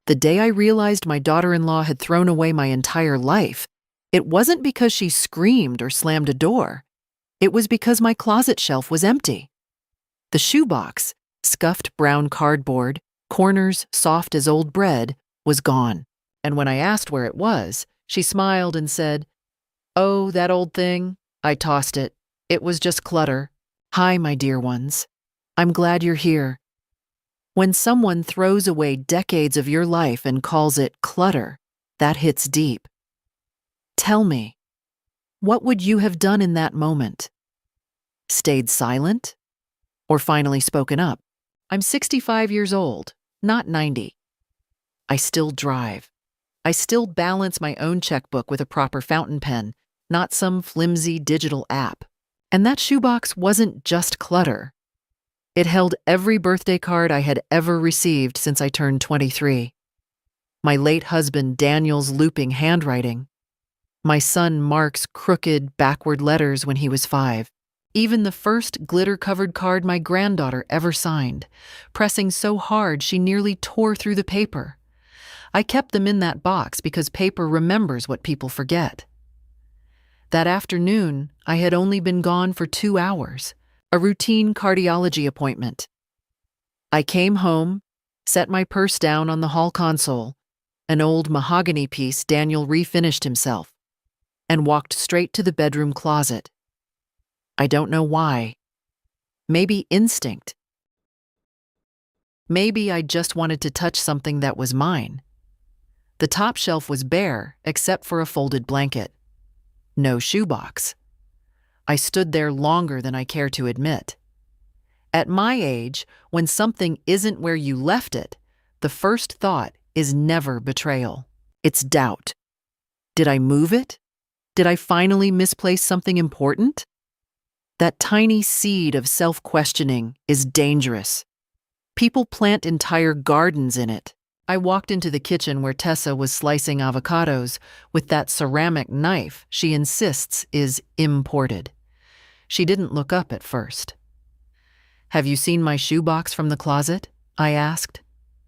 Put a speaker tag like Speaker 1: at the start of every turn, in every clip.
Speaker 1: The day I realized my daughter-in-law had thrown away my entire life, it wasn't because she screamed or slammed a door. It was because my closet shelf was empty. The shoebox, scuffed brown cardboard, corners soft as old bread, was gone. And when I asked where it was, she smiled and said, "Oh, that old thing. I tossed it. It was just clutter. Hi, my dear ones. I'm glad you're here." When someone throws away decades of your life and calls it clutter, that hits deep. Tell me, what would you have done in that moment? Stayed silent? Or finally spoken up? I'm 65 years old, not 90. I still drive. I still balance my own checkbook with a proper fountain pen, not some flimsy digital app. And that shoebox wasn't just clutter. It held every birthday card I had ever received since I turned 23. My late husband Daniel's looping handwriting. My son Mark's crooked, backward letters when he was 5. Even the first glitter-covered card my granddaughter ever signed, pressing so hard she nearly tore through the paper. I kept them in that box because paper remembers what people forget. That afternoon, I had only been gone for 2 hours. A routine cardiology appointment. I came home, set my purse down on the hall console, an old mahogany piece Daniel refinished himself, and walked straight to the bedroom closet. I don't know why. Maybe instinct. Maybe I just wanted to touch something that was mine. The top shelf was bare, except for a folded blanket. No shoebox. I stood there longer than I care to admit. At my age, when something isn't where you left it, the first thought is never betrayal. It's doubt. Did I move it? Did I finally misplace something important? That tiny seed of self-questioning is dangerous. People plant entire gardens in it. I walked into the kitchen where Tessa was slicing avocados with that ceramic knife she insists is imported. She didn't look up at first. "Have you seen my shoebox from the closet?" I asked.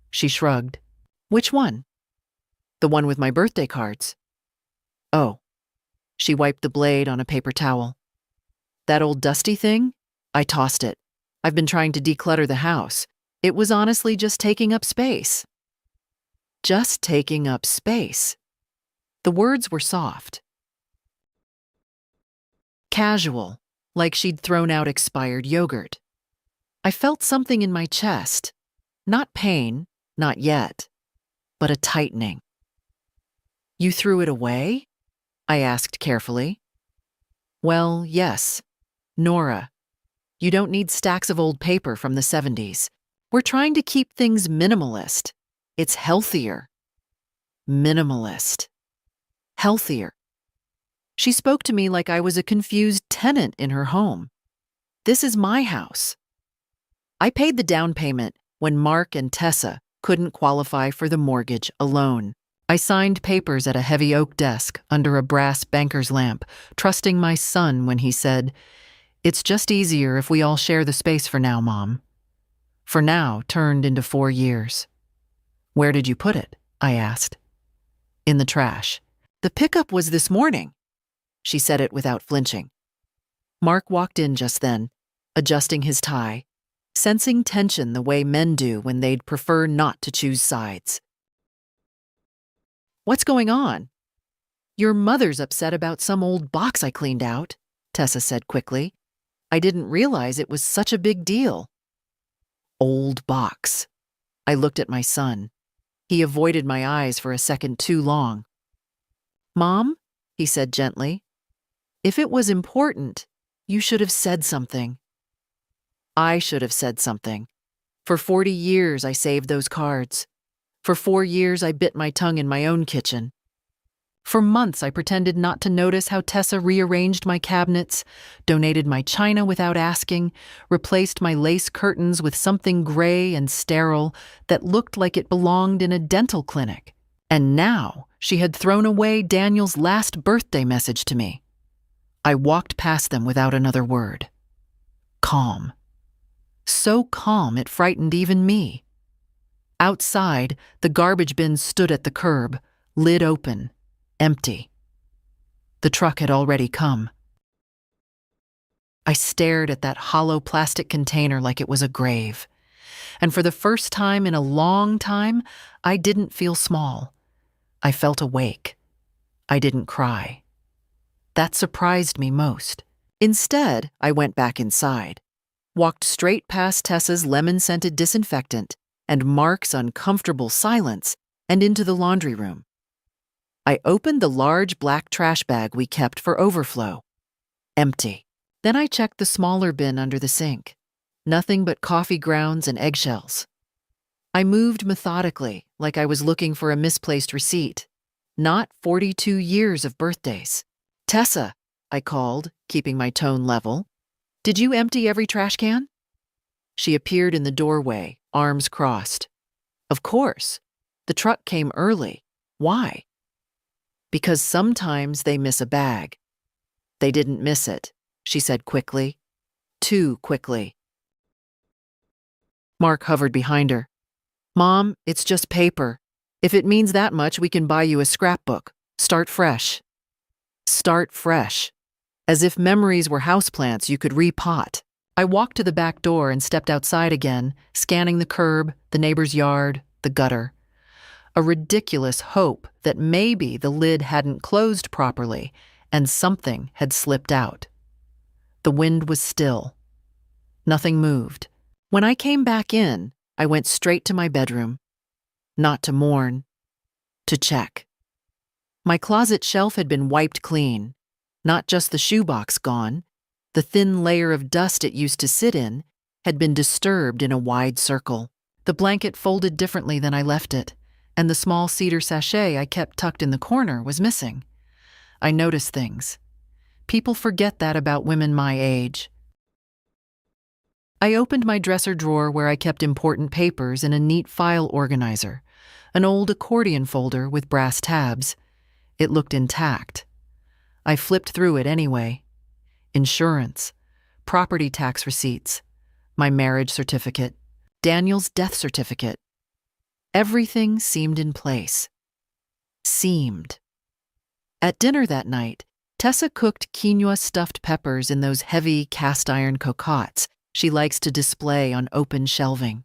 Speaker 1: She shrugged. "Which one?" "The one with my birthday cards." "Oh." She wiped the blade on a paper towel. "That old dusty thing? I tossed it. I've been trying to declutter the house. It was honestly just taking up space." Just taking up space. The words were soft. Casual. Like she'd thrown out expired yogurt. I felt something in my chest. Not pain, not yet, but a tightening. "You threw it away?" I asked carefully. "Well, yes. Nora, you don't need stacks of old paper from the 70s. We're trying to keep things minimalist. It's healthier." Minimalist. Healthier. She spoke to me like I was a confused tenant in her home. This is my house. I paid the down payment when Mark and Tessa couldn't qualify for the mortgage alone. I signed papers at a heavy oak desk under a brass banker's lamp, trusting my son when he said, "It's just easier if we all share the space for now, Mom." For now turned into 4 years. "Where did you put it?" I asked. "In the trash. The pickup was this morning." She said it without flinching. Mark walked in just then, adjusting his tie, sensing tension the way men do when they'd prefer not to choose sides. "What's going on?" "Your mother's upset about some old box I cleaned out," Tessa said quickly. "I didn't realize it was such a big deal." Old box. I looked at my son. He avoided my eyes for a second too long. "Mom," he said gently, "if it was important, you should have said something." I should have said something. For 40 years I saved those cards. For 4 years I bit my tongue in my own kitchen. For months I pretended not to notice how Tessa rearranged my cabinets, donated my china without asking, replaced my lace curtains with something gray and sterile that looked like it belonged in a dental clinic. And now she had thrown away Daniel's last birthday message to me. I walked past them without another word. Calm. So calm it frightened even me. Outside, the garbage bin stood at the curb, lid open, empty. The truck had already come. I stared at that hollow plastic container like it was a grave. And for the first time in a long time, I didn't feel small. I felt awake. I didn't cry. That surprised me most. Instead, I went back inside, walked straight past Tessa's lemon-scented disinfectant and Mark's uncomfortable silence, and into the laundry room. I opened the large black trash bag we kept for overflow. Empty. Then I checked the smaller bin under the sink. Nothing but coffee grounds and eggshells. I moved methodically, like I was looking for a misplaced receipt. Not 42 years of birthdays. "Tessa," I called, keeping my tone level. "Did you empty every trash can?" She appeared in the doorway, arms crossed. "Of course. The truck came early. Why?" "Because sometimes they miss a bag." "They didn't miss it," she said quickly. Too quickly. Mark hovered behind her. "Mom, it's just paper. If it means that much, we can buy you a scrapbook. Start fresh." Start fresh. As if memories were houseplants you could repot. I walked to the back door and stepped outside again, scanning the curb, the neighbor's yard, the gutter. A ridiculous hope that maybe the lid hadn't closed properly and something had slipped out. The wind was still. Nothing moved. When I came back in, I went straight to my bedroom. Not to mourn, to check. My closet shelf had been wiped clean. Not just the shoebox gone. The thin layer of dust it used to sit in had been disturbed in a wide circle. The blanket folded differently than I left it, and the small cedar sachet I kept tucked in the corner was missing. I noticed things. People forget that about women my age. I opened my dresser drawer where I kept important papers in a neat file organizer, an old accordion folder with brass tabs. It looked intact. I flipped through it anyway. Insurance, property tax receipts, my marriage certificate, Daniel's death certificate. Everything seemed in place. Seemed. At dinner that night, Tessa cooked quinoa stuffed peppers in those heavy cast-iron cocottes she likes to display on open shelving.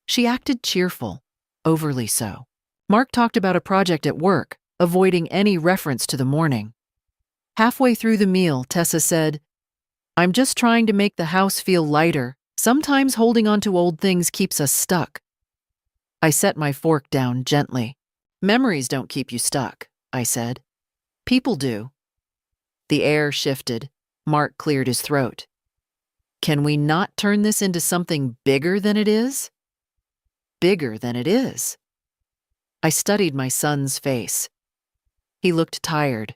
Speaker 1: She acted cheerful, overly so. Mark talked about a project at work, avoiding any reference to the morning. Halfway through the meal, Tessa said, "I'm just trying to make the house feel lighter. Sometimes holding on to old things keeps us stuck." I set my fork down gently. "Memories don't keep you stuck," I said. "People do." The air shifted. Mark cleared his throat. "Can we not turn this into something bigger than it is?" Bigger than it is. I studied my son's face. He looked tired,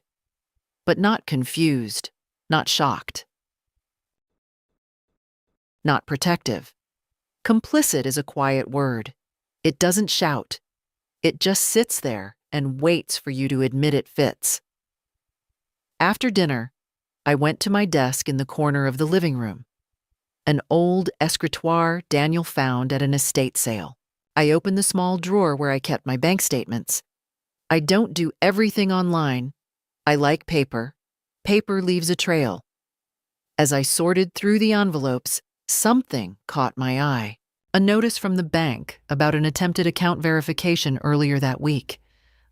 Speaker 1: but not confused, not shocked. Not protective. Complicit is a quiet word. It doesn't shout. It just sits there and waits for you to admit it fits. After dinner, I went to my desk in the corner of the living room. An old escritoire Daniel found at an estate sale. I opened the small drawer where I kept my bank statements. I don't do everything online. I like paper. Paper leaves a trail. As I sorted through the envelopes, something caught my eye. A notice from the bank about an attempted account verification earlier that week.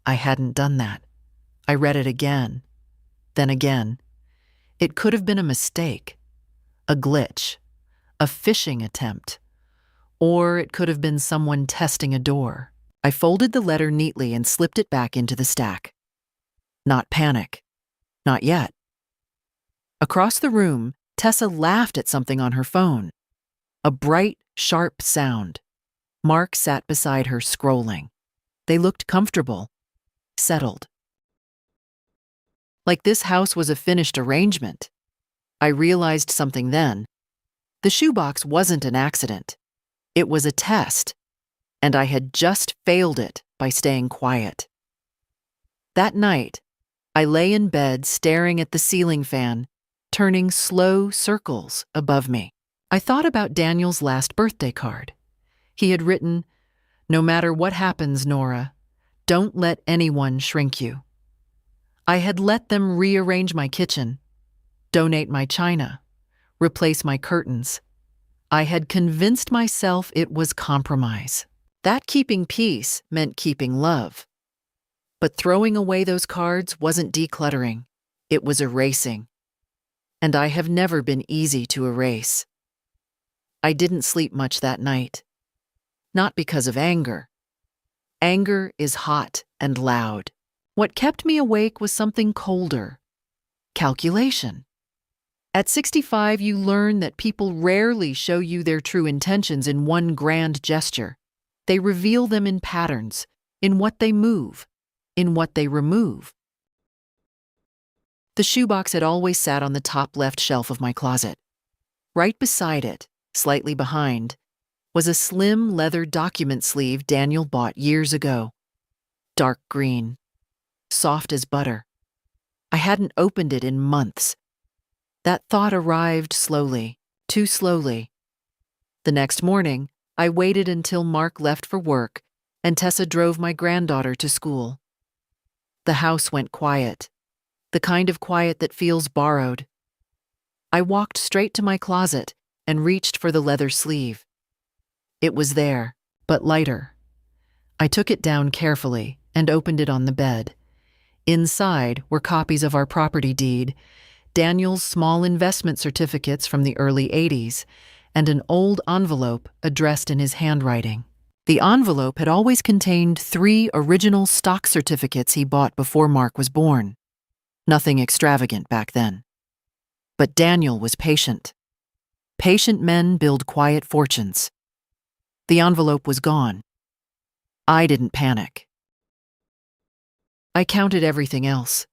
Speaker 1: I hadn't done that. I read it again. Then again. It could have been a mistake, a glitch, a phishing attempt, or it could have been someone testing a door. I folded the letter neatly and slipped it back into the stack. Not panic. Not yet. Across the room, Tessa laughed at something on her phone. A bright, sharp sound. Mark sat beside her scrolling. They looked comfortable, settled. Like this house was a finished arrangement. I realized something then. The shoebox wasn't an accident. It was a test, and I had just failed it by staying quiet. That night, I lay in bed staring at the ceiling fan, turning slow circles above me. I thought about Daniel's last birthday card. He had written, No matter what happens, Nora, don't let anyone shrink you. I had let them rearrange my kitchen, donate my china, replace my curtains. I had convinced myself it was compromise. That keeping peace meant keeping love. But throwing away those cards wasn't decluttering, it was erasing. And I have never been easy to erase. I didn't sleep much that night. Not because of anger. Anger is hot and loud. What kept me awake was something colder. Calculation. At 65, you learn that people rarely show you their true intentions in one grand gesture. They reveal them in patterns, in what they move, in what they remove. The shoebox had always sat on the top left shelf of my closet. Right beside it, slightly behind, was a slim leather document sleeve Daniel bought years ago. Dark green, soft as butter. I hadn't opened it in months. That thought arrived slowly, too slowly. The next morning, I waited until Mark left for work and Tessa drove my granddaughter to school. The house went quiet, the kind of quiet that feels borrowed. I walked straight to my closet and reached for the leather sleeve. It was there, but lighter. I took it down carefully and opened it on the bed. Inside were copies of our property deed, Daniel's small investment certificates from the early 80s, and an old envelope addressed in his handwriting. The envelope had always contained 3 original stock certificates he bought before Mark was born. Nothing extravagant back then. But Daniel was patient. Patient men build quiet fortunes. The envelope was gone. I didn't panic. I counted everything else.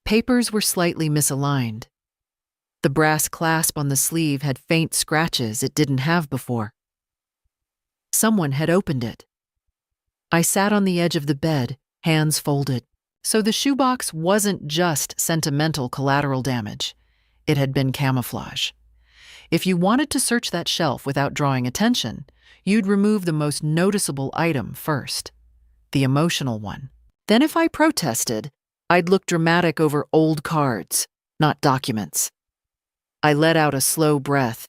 Speaker 1: Papers were slightly misaligned. The brass clasp on the sleeve had faint scratches it didn't have before. Someone had opened it. I sat on the edge of the bed, hands folded. So the shoebox wasn't just sentimental collateral damage. It had been camouflage. If you wanted to search that shelf without drawing attention, you'd remove the most noticeable item first, the emotional one. Then if I protested, I'd look dramatic over old cards, not documents. I let out a slow breath.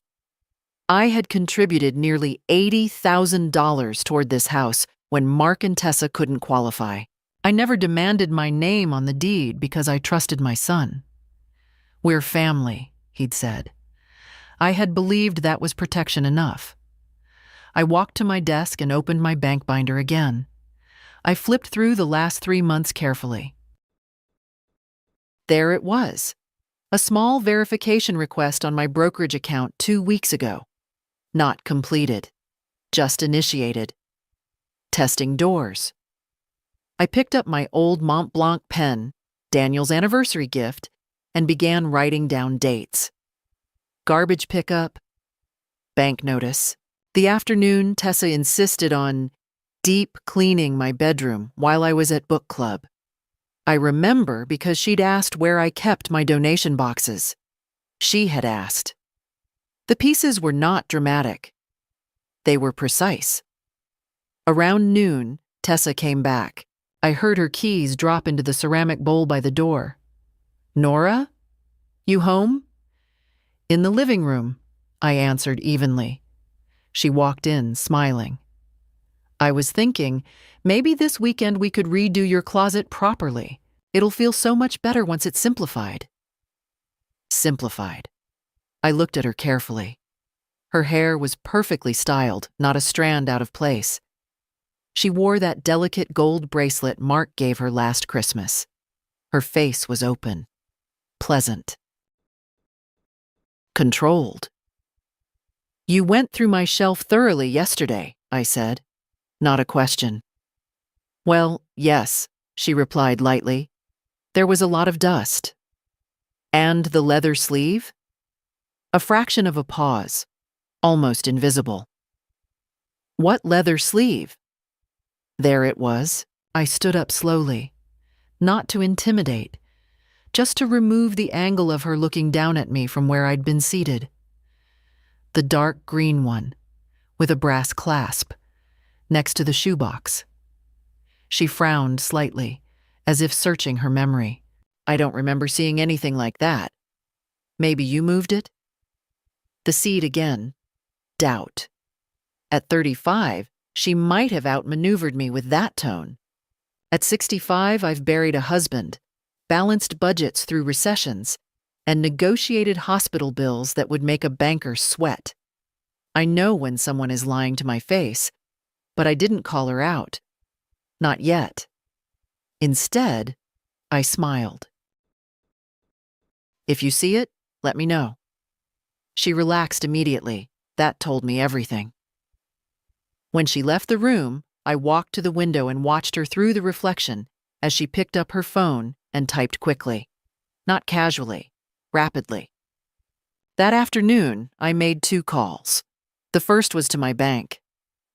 Speaker 1: I had contributed nearly $80,000 toward this house when Mark and Tessa couldn't qualify. I never demanded my name on the deed because I trusted my son. "We're family," he'd said. I had believed that was protection enough. I walked to my desk and opened my bank binder again. I flipped through the last 3 months carefully. There it was, a small verification request on my brokerage account 2 weeks ago. Not completed, just initiated. Testing doors. I picked up my old Mont Blanc pen, Daniel's anniversary gift, and began writing down dates. Garbage pickup, bank notice. The afternoon, Tessa insisted on deep cleaning my bedroom while I was at book club. I remember because she'd asked where I kept my donation boxes. She had asked. The pieces were not dramatic. They were precise. Around noon, Tessa came back. I heard her keys drop into the ceramic bowl by the door. "Nora? You home?" "In the living room," I answered evenly. She walked in, smiling. "I was thinking, maybe this weekend we could redo your closet properly. It'll feel so much better once it's simplified." Simplified. I looked at her carefully. Her hair was perfectly styled, not a strand out of place. She wore that delicate gold bracelet Mark gave her last Christmas. Her face was open, pleasant, controlled. "You went through my shelf thoroughly yesterday," I said. Not a question. "Well, yes," she replied lightly. "There was a lot of dust." "And the leather sleeve?" A fraction of a pause, almost invisible. "What leather sleeve?" There it was. I stood up slowly, not to intimidate, just to remove the angle of her looking down at me from where I'd been seated. The dark green one, with a brass clasp, next to the shoebox. She frowned slightly, as if searching her memory. I don't remember seeing anything like that. Maybe you moved it? The seed again. Doubt. At 35, she might have outmaneuvered me with that tone. At 65, I've buried a husband, balanced budgets through recessions, and negotiated hospital bills that would make a banker sweat. I know when someone is lying to my face, but I didn't call her out. Not yet. Instead, I smiled. If you see it, let me know. She relaxed immediately. That told me everything. When she left the room, I walked to the window and watched her through the reflection as she picked up her phone and typed quickly. Not casually, rapidly. That afternoon, I made 2 calls. The first was to my bank.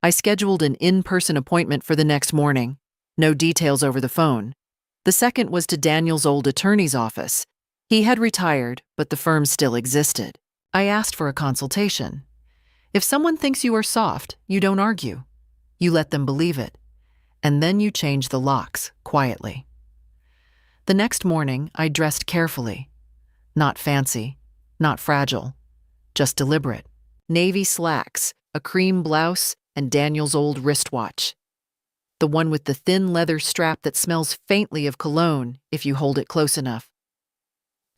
Speaker 1: I scheduled an in-person appointment for the next morning. No details over the phone. The second was to Daniel's old attorney's office. He had retired, but the firm still existed. I asked for a consultation. If someone thinks you are soft, you don't argue. You let them believe it. And then you change the locks, quietly. The next morning, I dressed carefully. Not fancy, not fragile, just deliberate. Navy slacks, a cream blouse, and Daniel's old wristwatch. The one with the thin leather strap that smells faintly of cologne if you hold it close enough.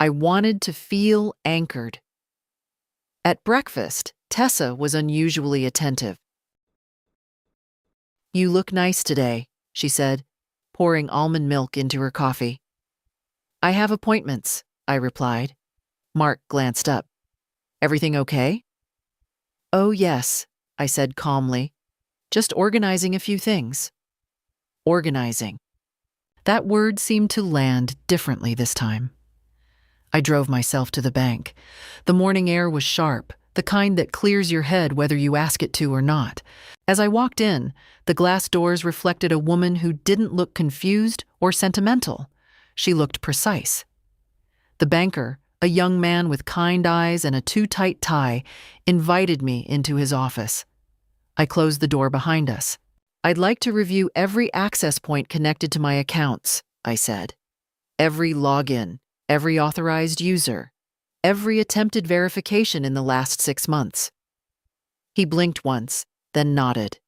Speaker 1: I wanted to feel anchored. At breakfast, Tessa was unusually attentive. You look nice today, she said, pouring almond milk into her coffee. I have appointments, I replied. Mark glanced up. Everything okay? Oh, yes, I said calmly. Just organizing a few things. Organizing. That word seemed to land differently this time. I drove myself to the bank. The morning air was sharp, the kind that clears your head whether you ask it to or not. As I walked in, the glass doors reflected a woman who didn't look confused or sentimental. She looked precise. The banker, a young man with kind eyes and a too-tight tie, invited me into his office. I closed the door behind us. I'd like to review every access point connected to my accounts, I said. Every login, every authorized user, every attempted verification in the last 6 months. He blinked once, then nodded.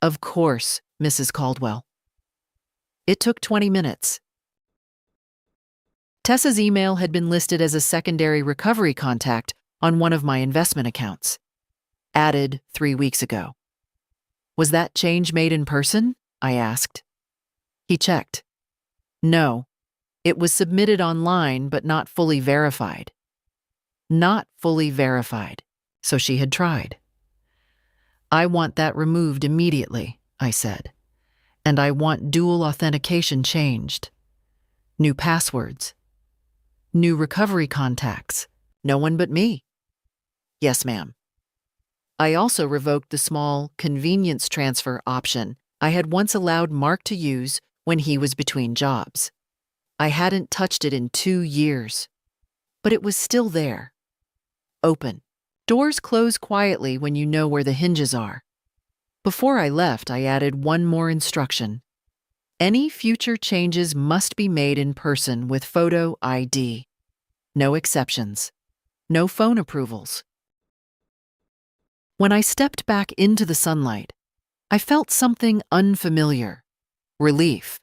Speaker 1: Of course, Mrs. Caldwell. It took 20 minutes. Tessa's email had been listed as a secondary recovery contact on one of my investment accounts. Added 3 weeks ago. Was that change made in person? I asked. He checked. No. It was submitted online but not fully verified. Not fully verified, so she had tried. I want that removed immediately, I said. And I want dual authentication changed. New passwords. New recovery contacts. No one but me. Yes, ma'am. I also revoked the small convenience transfer option I had once allowed Mark to use when he was between jobs. I hadn't touched it in 2 years, but it was still there. Open. Doors close quietly when you know where the hinges are. Before I left, I added one more instruction. Any future changes must be made in person with photo ID. No exceptions. No phone approvals. When I stepped back into the sunlight, I felt something unfamiliar. Relief,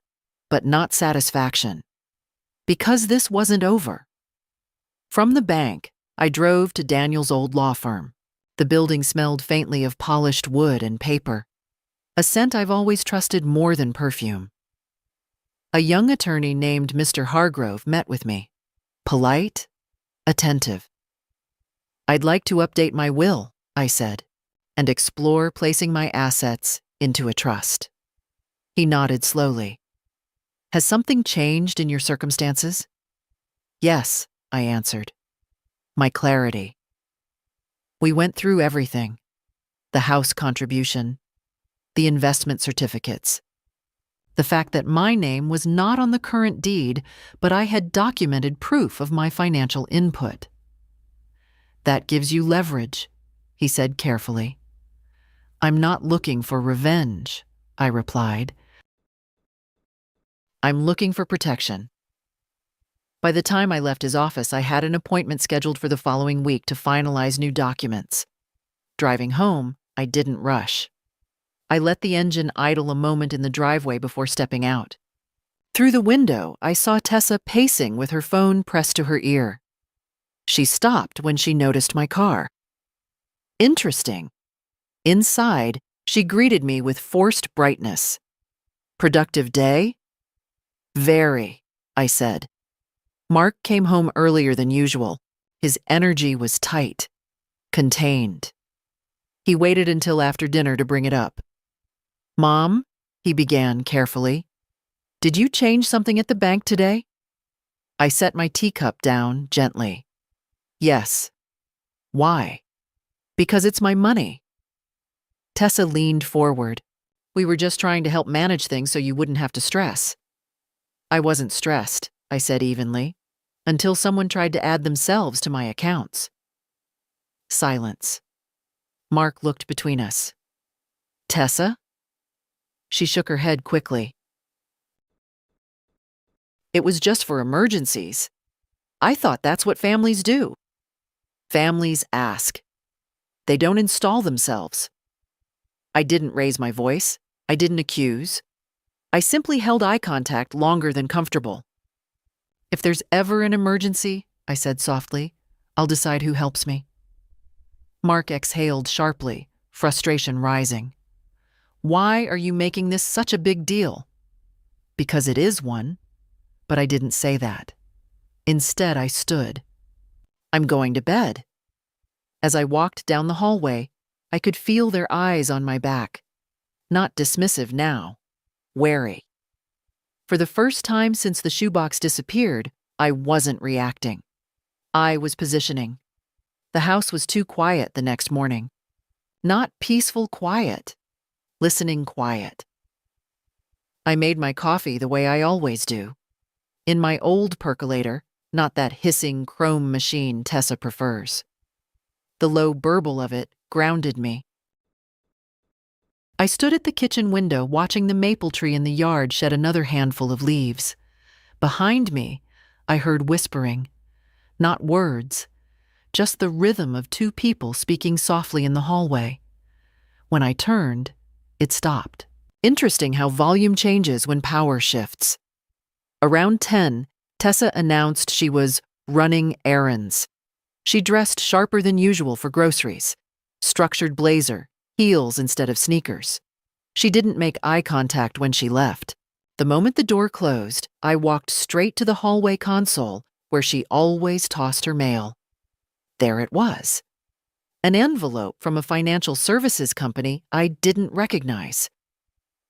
Speaker 1: but not satisfaction. Because this wasn't over. From the bank, I drove to Daniel's old law firm. The building smelled faintly of polished wood and paper, a scent I've always trusted more than perfume. A young attorney named Mr. Hargrove met with me, polite, attentive. I'd like to update my will, I said, and explore placing my assets into a trust. He nodded slowly. Has something changed in your circumstances? Yes, I answered. My clarity. We went through everything. The house contribution, the investment certificates, the fact that my name was not on the current deed, but I had documented proof of my financial input. That gives you leverage, he said carefully. I'm not looking for revenge, I replied. I'm looking for protection. By the time I left his office, I had an appointment scheduled for the following week to finalize new documents. Driving home, I didn't rush. I let the engine idle a moment in the driveway before stepping out. Through the window, I saw Tessa pacing with her phone pressed to her ear. She stopped when she noticed my car. Interesting. Inside, she greeted me with forced brightness. Productive day? Very, I said. Mark came home earlier than usual. His energy was tight, contained. He waited until after dinner to bring it up. Mom, he began carefully, did you change something at the bank today? I set my teacup down gently. Yes. Why? Because it's my money. Tessa leaned forward. We were just trying to help manage things so you wouldn't have to stress. I wasn't stressed, I said evenly, until someone tried to add themselves to my accounts. Silence. Mark looked between us. Tessa? She shook her head quickly. It was just for emergencies. I thought that's what families do. Families ask. They don't install themselves. I didn't raise my voice. I didn't accuse. I simply held eye contact longer than comfortable. If there's ever an emergency, I said softly, I'll decide who helps me. Mark exhaled sharply, frustration rising. Why are you making this such a big deal? Because it is one. But I didn't say that. Instead, I stood. I'm going to bed. As I walked down the hallway, I could feel their eyes on my back. Not dismissive now, wary. For the first time since the shoebox disappeared, I wasn't reacting. I was positioning. The house was too quiet the next morning. Not peaceful quiet, listening quiet. I made my coffee the way I always do. In my old percolator, not that hissing chrome machine Tessa prefers. The low burble of it grounded me. I stood at the kitchen window watching the maple tree in the yard shed another handful of leaves. Behind me, I heard whispering. Not words, just the rhythm of two people speaking softly in the hallway. When I turned, it stopped. Interesting how volume changes when power shifts. Around 10, Tessa announced she was running errands. She dressed sharper than usual for groceries. Structured blazer, heels instead of sneakers. She didn't make eye contact when she left. The moment the door closed, I walked straight to the hallway console where she always tossed her mail. There it was. An envelope from a financial services company I didn't recognize.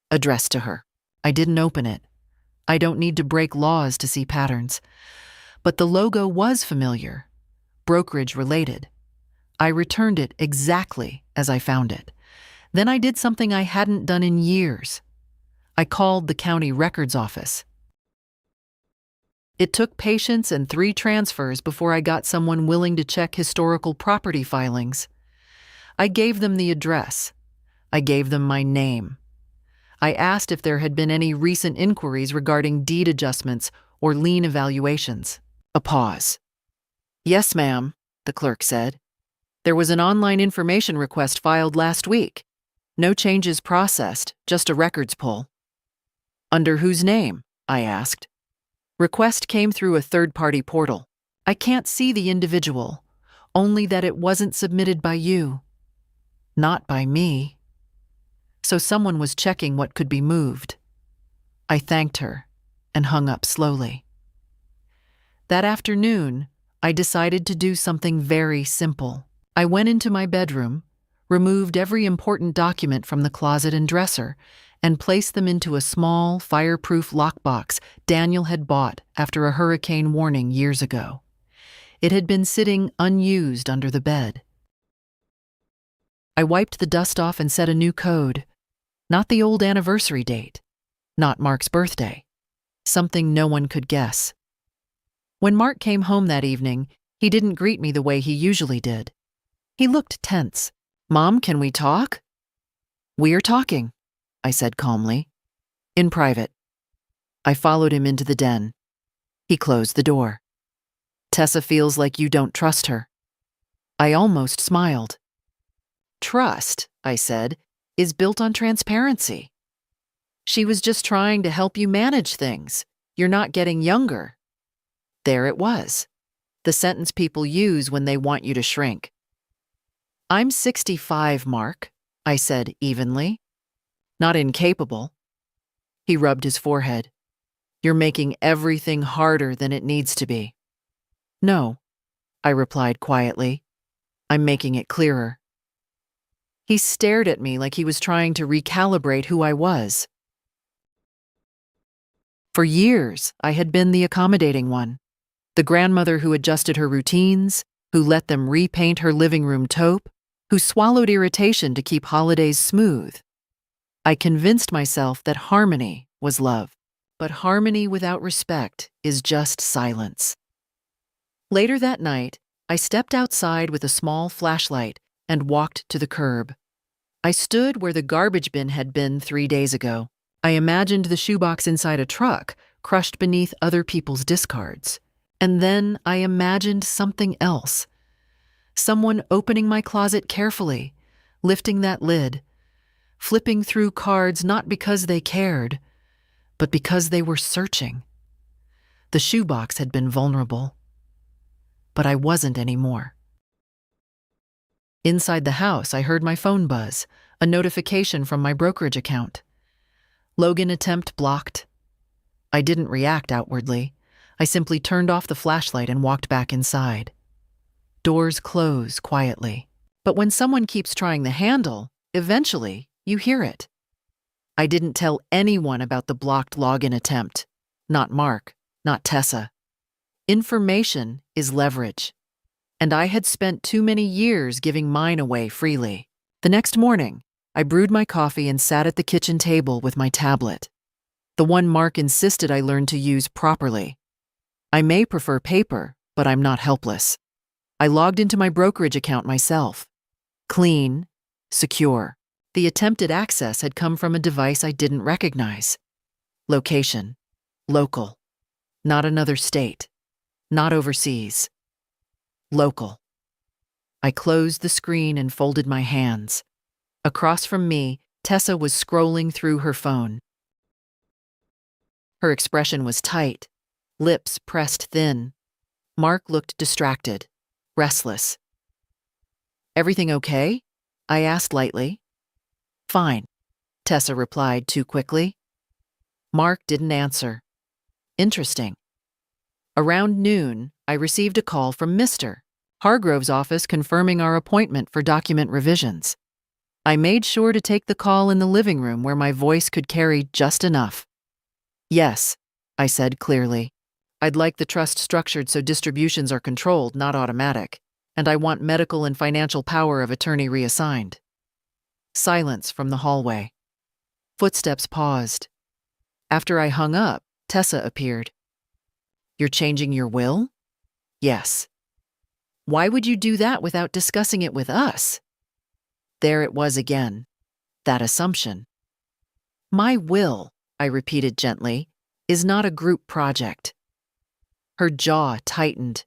Speaker 1: Addressed to her. I didn't open it. I don't need to break laws to see patterns. But the logo was familiar, brokerage related. I returned it exactly as I found it. Then I did something I hadn't done in years. I called the county records office. It took patience and 3 transfers before I got someone willing to check historical property filings. I gave them the address. I gave them my name. I asked if there had been any recent inquiries regarding deed adjustments or lien evaluations. A pause. Yes, ma'am, the clerk said. There was an online information request filed last week. No changes processed, just a records pull. Under whose name? I asked. Request came through a third-party portal. I can't see the individual, only that it wasn't submitted by you. Not by me. So someone was checking what could be moved. I thanked her and hung up slowly. That afternoon, I decided to do something very simple. I went into my bedroom, removed every important document from the closet and dresser, and placed them into a small, fireproof lockbox Daniel had bought after a hurricane warning years ago. It had been sitting unused under the bed. I wiped the dust off and set a new code. Not the old anniversary date. Not Mark's birthday. Something no one could guess. When Mark came home that evening, he didn't greet me the way he usually did. He looked tense. Mom, can we talk? "We're talking," I said calmly. "In private." I followed him into the den. He closed the door. "Tessa feels like you don't trust her." I almost smiled. "Trust," I said, "is built on transparency. She was just trying to help you manage things. You're not getting younger." There it was, the sentence people use when they want you to shrink. "I'm 65, Mark," I said evenly. "Not incapable." He rubbed his forehead. "You're making everything harder than it needs to be." "No," I replied quietly. "I'm making it clearer." He stared at me like he was trying to recalibrate who I was. For years, I had been the accommodating one, the grandmother who adjusted her routines, who let them repaint her living room taupe, who swallowed irritation to keep holidays smooth. I convinced myself that harmony was love, but harmony without respect is just silence. Later that night, I stepped outside with a small flashlight and walked to the curb. I stood where the garbage bin had been 3 days ago. I imagined the shoebox inside a truck, crushed beneath other people's discards. And then I imagined something else. Someone opening my closet carefully, lifting that lid, flipping through cards not because they cared, but because they were searching. The shoebox had been vulnerable, but I wasn't anymore. Inside the house, I heard my phone buzz, a notification from my brokerage account. Logan attempt blocked. I didn't react outwardly. I simply turned off the flashlight and walked back inside. Doors close quietly. But when someone keeps trying the handle, eventually you hear it. I didn't tell anyone about the blocked login attempt. Not Mark, not Tessa. Information is leverage. And I had spent too many years giving mine away freely. The next morning, I brewed my coffee and sat at the kitchen table with my tablet. The one Mark insisted I learn to use properly. I may prefer paper, but I'm not helpless. I logged into my brokerage account myself. Clean, secure. The attempted access had come from a device I didn't recognize. Location, local. Not another state. Not overseas. Local. I closed the screen and folded my hands. Across from me, Tessa was scrolling through her phone. Her expression was tight, lips pressed thin. Mark looked distracted, restless. "Everything okay?" I asked lightly. "Fine," Tessa replied too quickly. Mark didn't answer. Interesting. Around noon, I received a call from Mr. Hargrove's office confirming our appointment for document revisions. I made sure to take the call in the living room where my voice could carry just enough. "Yes," I said clearly. "I'd like the trust structured so distributions are controlled, not automatic, and I want medical and financial power of attorney reassigned." Silence from the hallway. Footsteps paused. After I hung up, Tessa appeared. "You're changing your will?" "Yes." "Why would you do that without discussing it with us?" There it was again, that assumption. "My will," I repeated gently, "is not a group project." Her jaw tightened.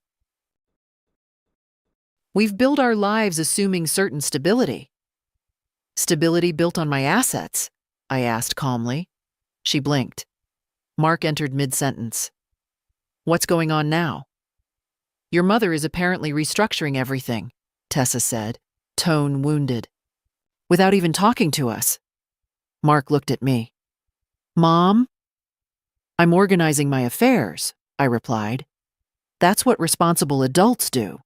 Speaker 1: "We've built our lives assuming certain stability." "Stability built on my assets?" I asked calmly. She blinked. Mark entered mid-sentence. "What's going on now?" "Your mother is apparently restructuring everything," Tessa said, tone wounded. "Without even talking to us." Mark looked at me. "Mom?" "I'm organizing my affairs," I replied. "That's what responsible adults do."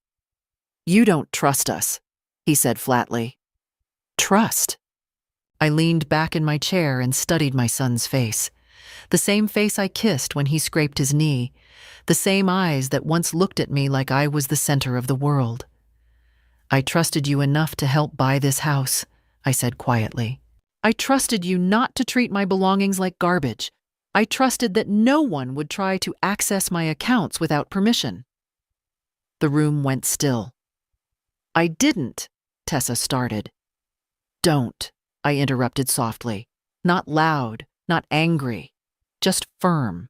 Speaker 1: "You don't trust us," he said flatly. "Trust?" I leaned back in my chair and studied my son's face. The same face I kissed when he scraped his knee. The same eyes that once looked at me like I was the center of the world. "I trusted you enough to help buy this house," I said quietly. "I trusted you not to treat my belongings like garbage. I trusted that no one would try to access my accounts without permission." The room went still. "I didn't," Tessa started. "Don't," I interrupted softly. Not loud, not angry, just firm.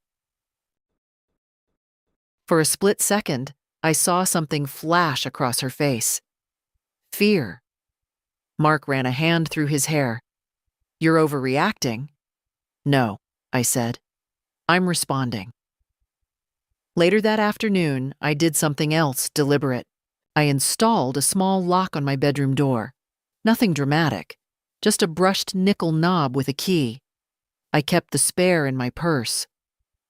Speaker 1: For a split second, I saw something flash across her face. Fear. Mark ran a hand through his hair. You're overreacting. No, I said. I'm responding. Later that afternoon, I did something else deliberate. I installed a small lock on my bedroom door. Nothing dramatic, just a brushed nickel knob with a key. I kept the spare in my purse.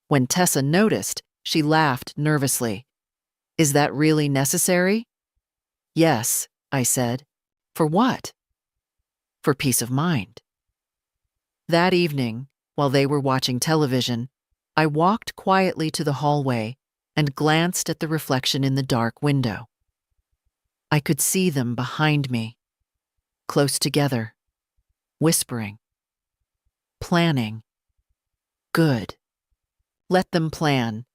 Speaker 1: When Tessa noticed, she laughed nervously. Is that really necessary? Yes, I said. For what? For peace of mind. That evening, while they were watching television, I walked quietly to the hallway and glanced at the reflection in the dark window. I could see them behind me, close together, whispering, planning. Good. Let them plan,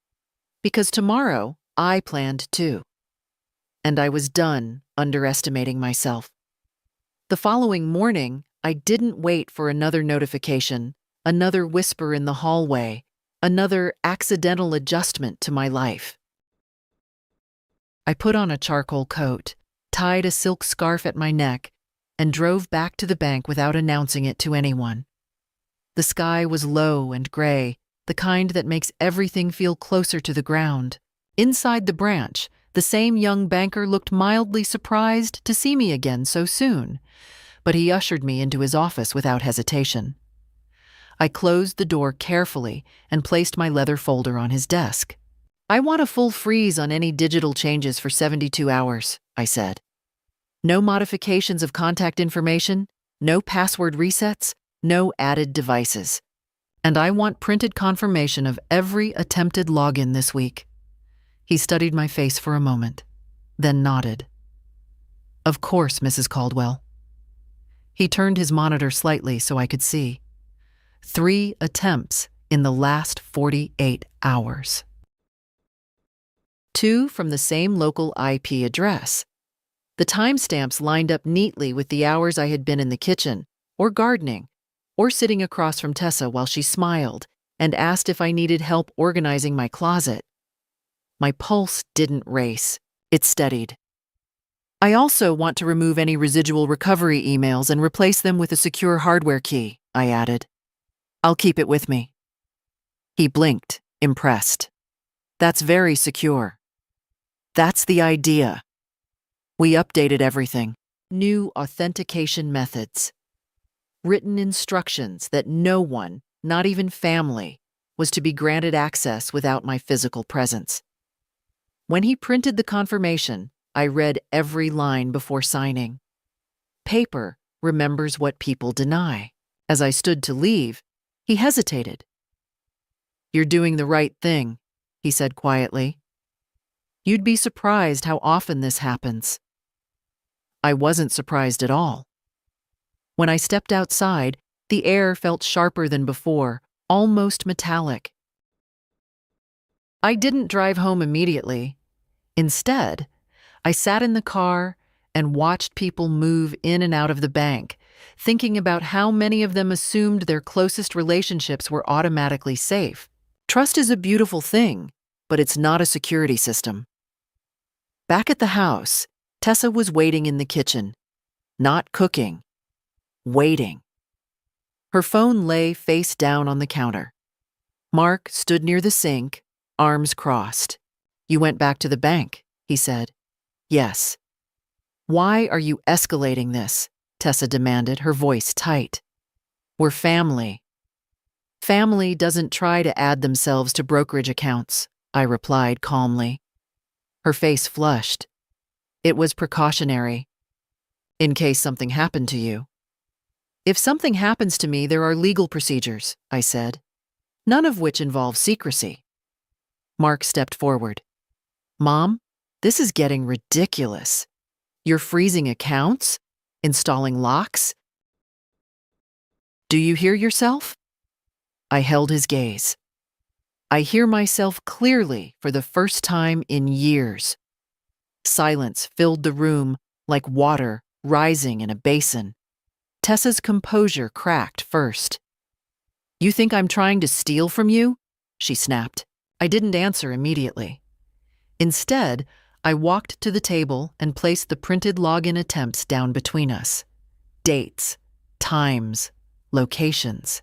Speaker 1: because tomorrow I planned too. And I was done underestimating myself. The following morning, I didn't wait for another notification, another whisper in the hallway, another accidental adjustment to my life. I put on a charcoal coat, tied a silk scarf at my neck, and drove back to the bank without announcing it to anyone. The sky was low and gray, the kind that makes everything feel closer to the ground. Inside the branch, the same young banker looked mildly surprised to see me again so soon, but he ushered me into his office without hesitation. I closed the door carefully and placed my leather folder on his desk. I want a full freeze on any digital changes for 72 hours, I said. No modifications of contact information, no password resets, no added devices. And I want printed confirmation of every attempted login this week. He studied my face for a moment, then nodded. Of course, Mrs. Caldwell. He turned his monitor slightly so I could see. 3 attempts in the last 48 hours. 2 from the same local IP address. The timestamps lined up neatly with the hours I had been in the kitchen, or gardening, or sitting across from Tessa while she smiled and asked if I needed help organizing my closet. My pulse didn't race, it steadied. I also want to remove any residual recovery emails and replace them with a secure hardware key, I added. I'll keep it with me. He blinked, impressed. That's very secure. That's the idea. We updated everything. New authentication methods. Written instructions that no one, not even family, was to be granted access without my physical presence. When he printed the confirmation, I read every line before signing. Paper remembers what people deny. As I stood to leave, he hesitated. You're doing the right thing, he said quietly. You'd be surprised how often this happens. I wasn't surprised at all. When I stepped outside, the air felt sharper than before, almost metallic. I didn't drive home immediately. Instead, I sat in the car and watched people move in and out of the bank, thinking about how many of them assumed their closest relationships were automatically safe. Trust is a beautiful thing, but it's not a security system. Back at the house, Tessa was waiting in the kitchen, not cooking, waiting. Her phone lay face down on the counter. Mark stood near the sink, arms crossed. You went back to the bank, he said. Yes. Why are you escalating this? Tessa demanded, her voice tight. We're family. Family doesn't try to add themselves to brokerage accounts, I replied calmly. Her face flushed. It was precautionary. In case something happened to you. If something happens to me, there are legal procedures, I said, none of which involve secrecy. Mark stepped forward. Mom, this is getting ridiculous. You're freezing accounts? Installing locks? Do you hear yourself? I held his gaze. I hear myself clearly for the first time in years. Silence filled the room like water rising in a basin. Tessa's composure cracked first. "You think I'm trying to steal from you?" she snapped. I didn't answer immediately. Instead, I walked to the table and placed the printed login attempts down between us. Dates, times, locations.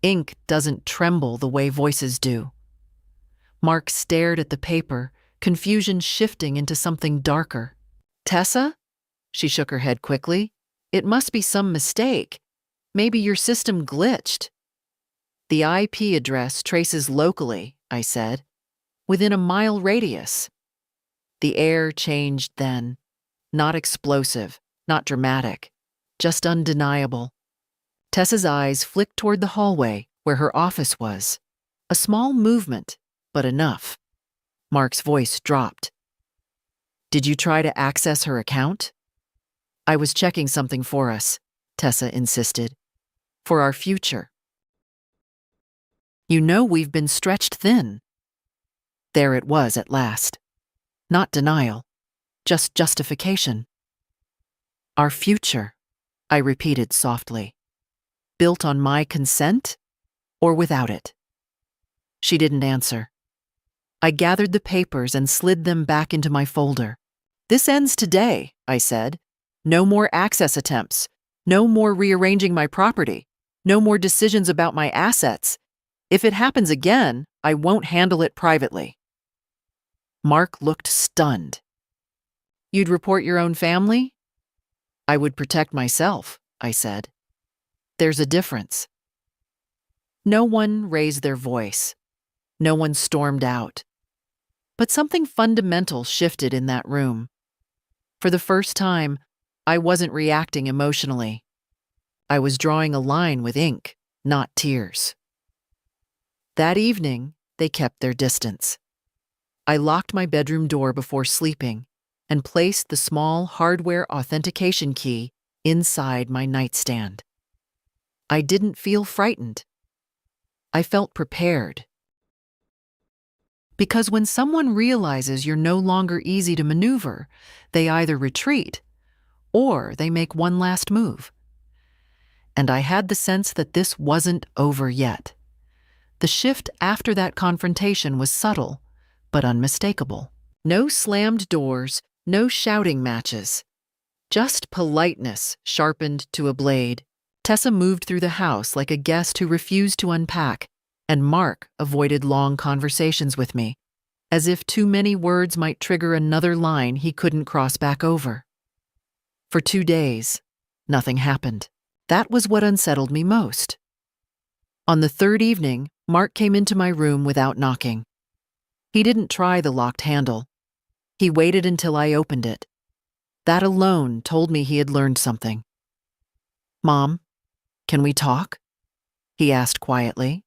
Speaker 1: Ink doesn't tremble the way voices do. Mark stared at the paper, confusion shifting into something darker. "Tessa?" She shook her head quickly. "It must be some mistake. Maybe your system glitched." "The IP address traces locally," I said, "within a mile radius." The air changed then. Not explosive, not dramatic, just undeniable. Tessa's eyes flicked toward the hallway where her office was. A small movement, but enough. Mark's voice dropped. "Did you try to access her account?" "I was checking something for us," Tessa insisted. "For our future. You know we've been stretched thin." There it was at last. Not denial, just justification. "Our future," I repeated softly. "Built on my consent or without it?" She didn't answer. I gathered the papers and slid them back into my folder. "This ends today," I said. "No more access attempts. No more rearranging my property. No more decisions about my assets. If it happens again, I won't handle it privately." Mark looked stunned. "You'd report your own family?" "I would protect myself," I said. "There's a difference." No one raised their voice. No one stormed out. But something fundamental shifted in that room. For the first time, I wasn't reacting emotionally. I was drawing a line with ink, not tears. That evening, they kept their distance. I locked my bedroom door before sleeping and placed the small hardware authentication key inside my nightstand. I didn't feel frightened. I felt prepared. Because when someone realizes you're no longer easy to maneuver, they either retreat or they make one last move. And I had the sense that this wasn't over yet. The shift after that confrontation was subtle, but unmistakable. No slammed doors, no shouting matches. Just politeness sharpened to a blade. Tessa moved through the house like a guest who refused to unpack, and Mark avoided long conversations with me, as if too many words might trigger another line he couldn't cross back over. For 2 days, nothing happened. That was what unsettled me most. On the third evening, Mark came into my room without knocking. He didn't try the locked handle. He waited until I opened it. That alone told me he had learned something. "Mom, can we talk?" he asked quietly.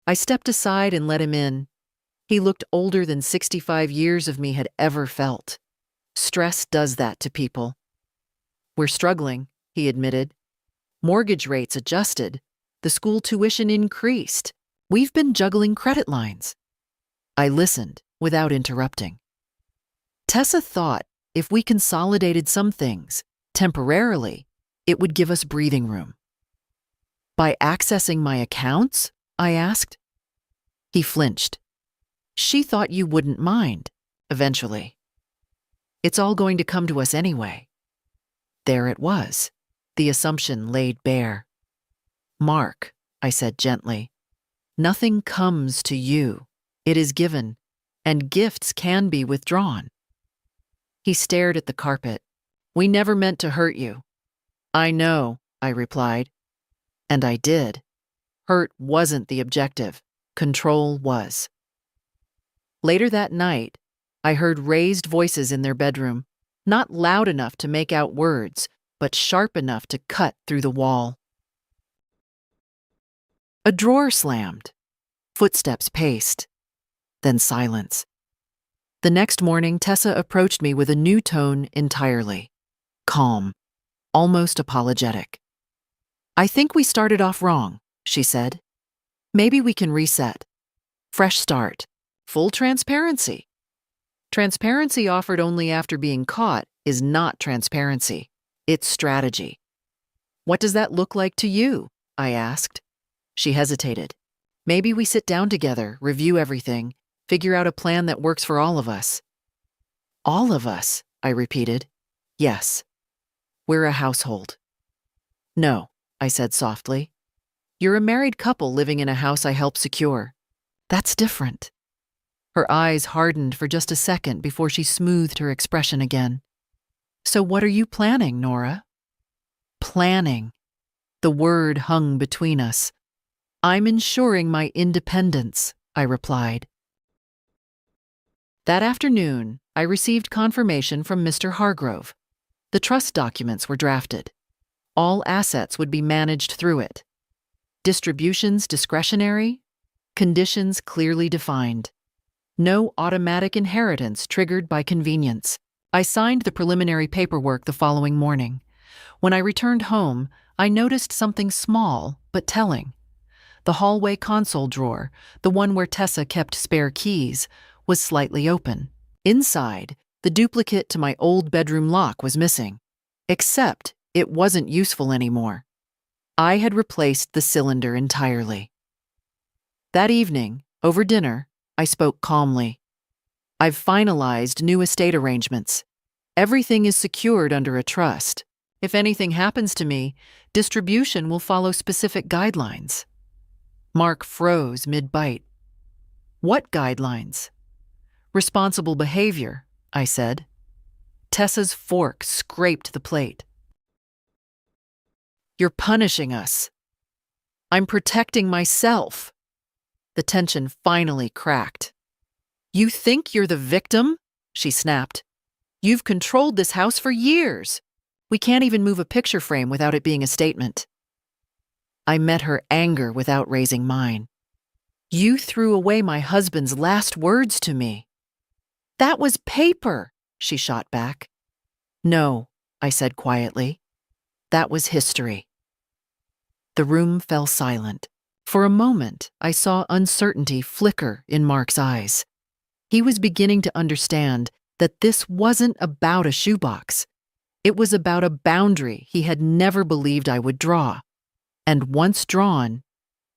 Speaker 1: I stepped aside and let him in. He looked older than 65 years of me had ever felt. Stress does that to people. "We're struggling," he admitted. "Mortgage rates adjusted. The school tuition increased. We've been juggling credit lines." I listened without interrupting. Tessa thought if we consolidated some things, temporarily, it would give us breathing room. "By accessing my accounts?" I asked. He flinched. "She thought you wouldn't mind, eventually. It's all going to come to us anyway." There it was, the assumption laid bare. "Mark," I said gently, "nothing comes to you. It is given, and gifts can be withdrawn." He stared at the carpet. "We never meant to hurt you." "I know," I replied. And I did. Hurt wasn't the objective. Control was. Later that night, I heard raised voices in their bedroom, not loud enough to make out words, but sharp enough to cut through the wall. A drawer slammed. Footsteps paced. Then silence. The next morning, Tessa approached me with a new tone entirely. Calm. Almost apologetic. "I think we started off wrong," she said. "Maybe we can reset. Fresh start. Full transparency." Transparency offered only after being caught is not transparency. It's strategy. What does that look like to you? I asked. She hesitated. Maybe we sit down together, review everything, figure out a plan that works for all of us. All of us, I repeated. Yes. We're a household. No, I said softly. You're a married couple living in a house I helped secure. That's different. Her eyes hardened for just a second before she smoothed her expression again. So what are you planning, Nora? Planning. The word hung between us. I'm ensuring my independence, I replied. That afternoon, I received confirmation from Mr. Hargrove. The trust documents were drafted. All assets would be managed through it. Distributions discretionary, conditions clearly defined. No automatic inheritance triggered by convenience. I signed the preliminary paperwork the following morning. When I returned home, I noticed something small but telling. The hallway console drawer, the one where Tessa kept spare keys, was slightly open. Inside, the duplicate to my old bedroom lock was missing. Except it wasn't useful anymore. I had replaced the cylinder entirely. That evening, over dinner, I spoke calmly. I've finalized new estate arrangements. Everything is secured under a trust. If anything happens to me, distribution will follow specific guidelines. Mark froze mid-bite. What guidelines? Responsible behavior, I said. Tessa's fork scraped the plate. You're punishing us. I'm protecting myself. The tension finally cracked. You think you're the victim? She snapped. You've controlled this house for years. We can't even move a picture frame without it being a statement. I met her anger without raising mine. You threw away my husband's last words to me. That was paper, she shot back. No, I said quietly. That was history. The room fell silent. For a moment, I saw uncertainty flicker in Mark's eyes. He was beginning to understand that this wasn't about a shoebox. It was about a boundary he had never believed I would draw. And once drawn,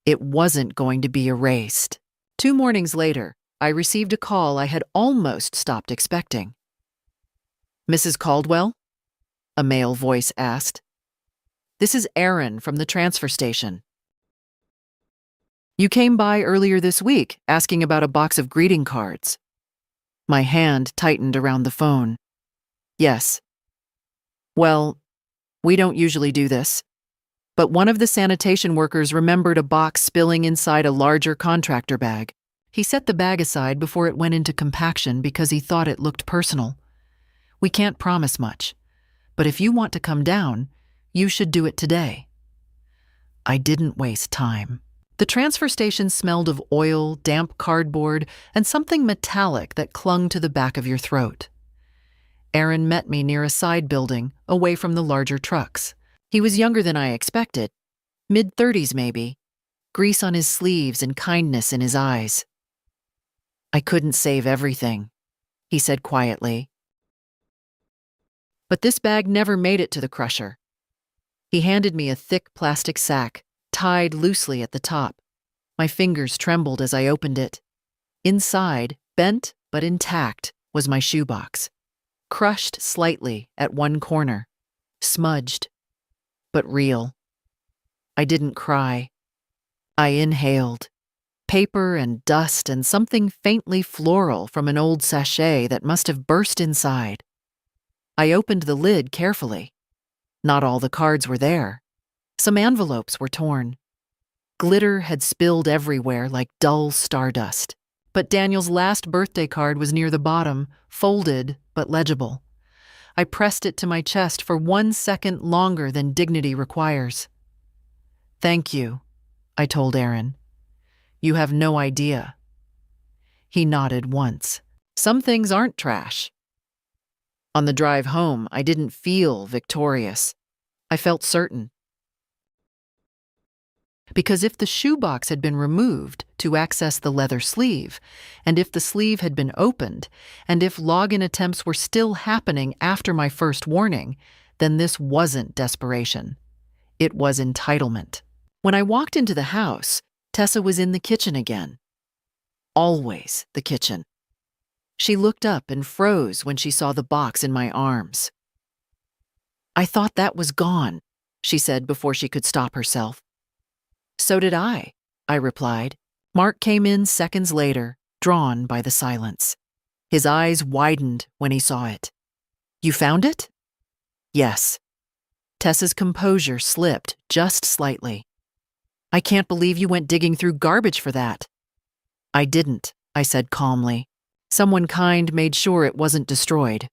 Speaker 1: it wasn't going to be erased. 2 mornings later, I received a call I had almost stopped expecting. Mrs. Caldwell? A male voice asked. This is Aaron from the transfer station. You came by earlier this week asking about a box of greeting cards. My hand tightened around the phone. Yes. Well, we don't usually do this. But one of the sanitation workers remembered a box spilling inside a larger contractor bag. He set the bag aside before it went into compaction because he thought it looked personal. We can't promise much, but if you want to come down, you should do it today. I didn't waste time. The transfer station smelled of oil, damp cardboard, and something metallic that clung to the back of your throat. Aaron met me near a side building, away from the larger trucks. He was younger than I expected, mid-30s maybe, grease on his sleeves and kindness in his eyes. I couldn't save everything, he said quietly. But this bag never made it to the crusher. He handed me a thick plastic sack, tied loosely at the top. My fingers trembled as I opened it. Inside, bent but intact, was my shoebox. Crushed slightly at one corner. Smudged, but real. I didn't cry. I inhaled. Paper and dust and something faintly floral from an old sachet that must have burst inside. I opened the lid carefully. Not all the cards were there. Some envelopes were torn. Glitter had spilled everywhere like dull stardust. But Daniel's last birthday card was near the bottom, folded but legible. I pressed it to my chest for 1 second longer than dignity requires. Thank you, I told Aaron. You have no idea. He nodded once. Some things aren't trash. On the drive home, I didn't feel victorious. I felt certain. Because if the shoebox had been removed to access the leather sleeve, and if the sleeve had been opened, and if login attempts were still happening after my first warning, then this wasn't desperation. It was entitlement. When I walked into the house, Tessa was in the kitchen again. Always the kitchen. She looked up and froze when she saw the box in my arms. "I thought that was gone," she said before she could stop herself. "So did I replied. Mark came in seconds later, drawn by the silence. His eyes widened when he saw it. "You found it?" "Yes." Tessa's composure slipped just slightly. "I can't believe you went digging through garbage for that." "I didn't," I said calmly. "Someone kind made sure it wasn't destroyed."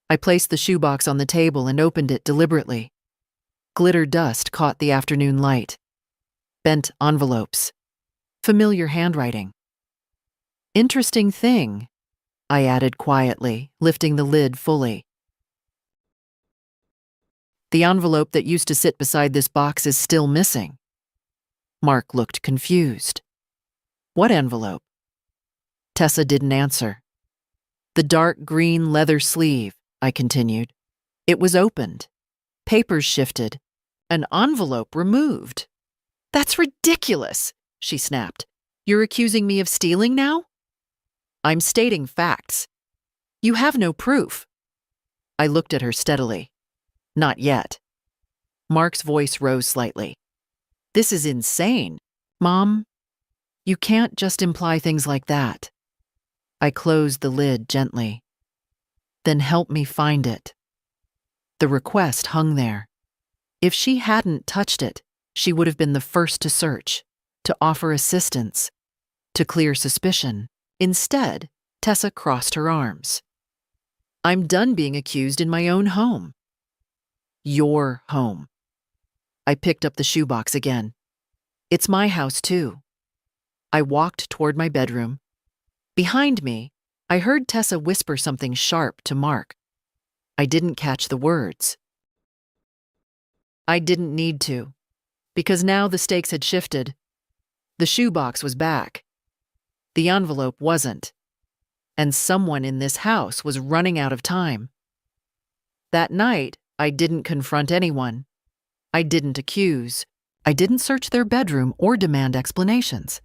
Speaker 1: I placed the shoebox on the table and opened it deliberately. Glitter dust caught the afternoon light. Bent envelopes. Familiar handwriting. "Interesting thing," I added quietly, lifting the lid fully. "The envelope that used to sit beside this box is still missing." Mark looked confused. "What envelope?" Tessa didn't answer. "The dark green leather sleeve," I continued. "It was opened. Papers shifted. An envelope removed." "That's ridiculous," she snapped. "You're accusing me of stealing now?" "I'm stating facts. You have no proof." I looked at her steadily. "Not yet." Mark's voice rose slightly. "This is insane. Mom, you can't just imply things like that." I closed the lid gently. "Then help me find it." The request hung there. If she hadn't touched it, she would have been the first to search, to offer assistance, to clear suspicion. Instead, Tessa crossed her arms. "I'm done being accused in my own home." "Your home." I picked up the shoebox again. "It's my house, too." I walked toward my bedroom. Behind me, I heard Tessa whisper something sharp to Mark. I didn't catch the words. I didn't need to, because now the stakes had shifted. The shoebox was back. The envelope wasn't. And someone in this house was running out of time. That night, I didn't confront anyone. I didn't accuse. I didn't search their bedroom or demand explanations.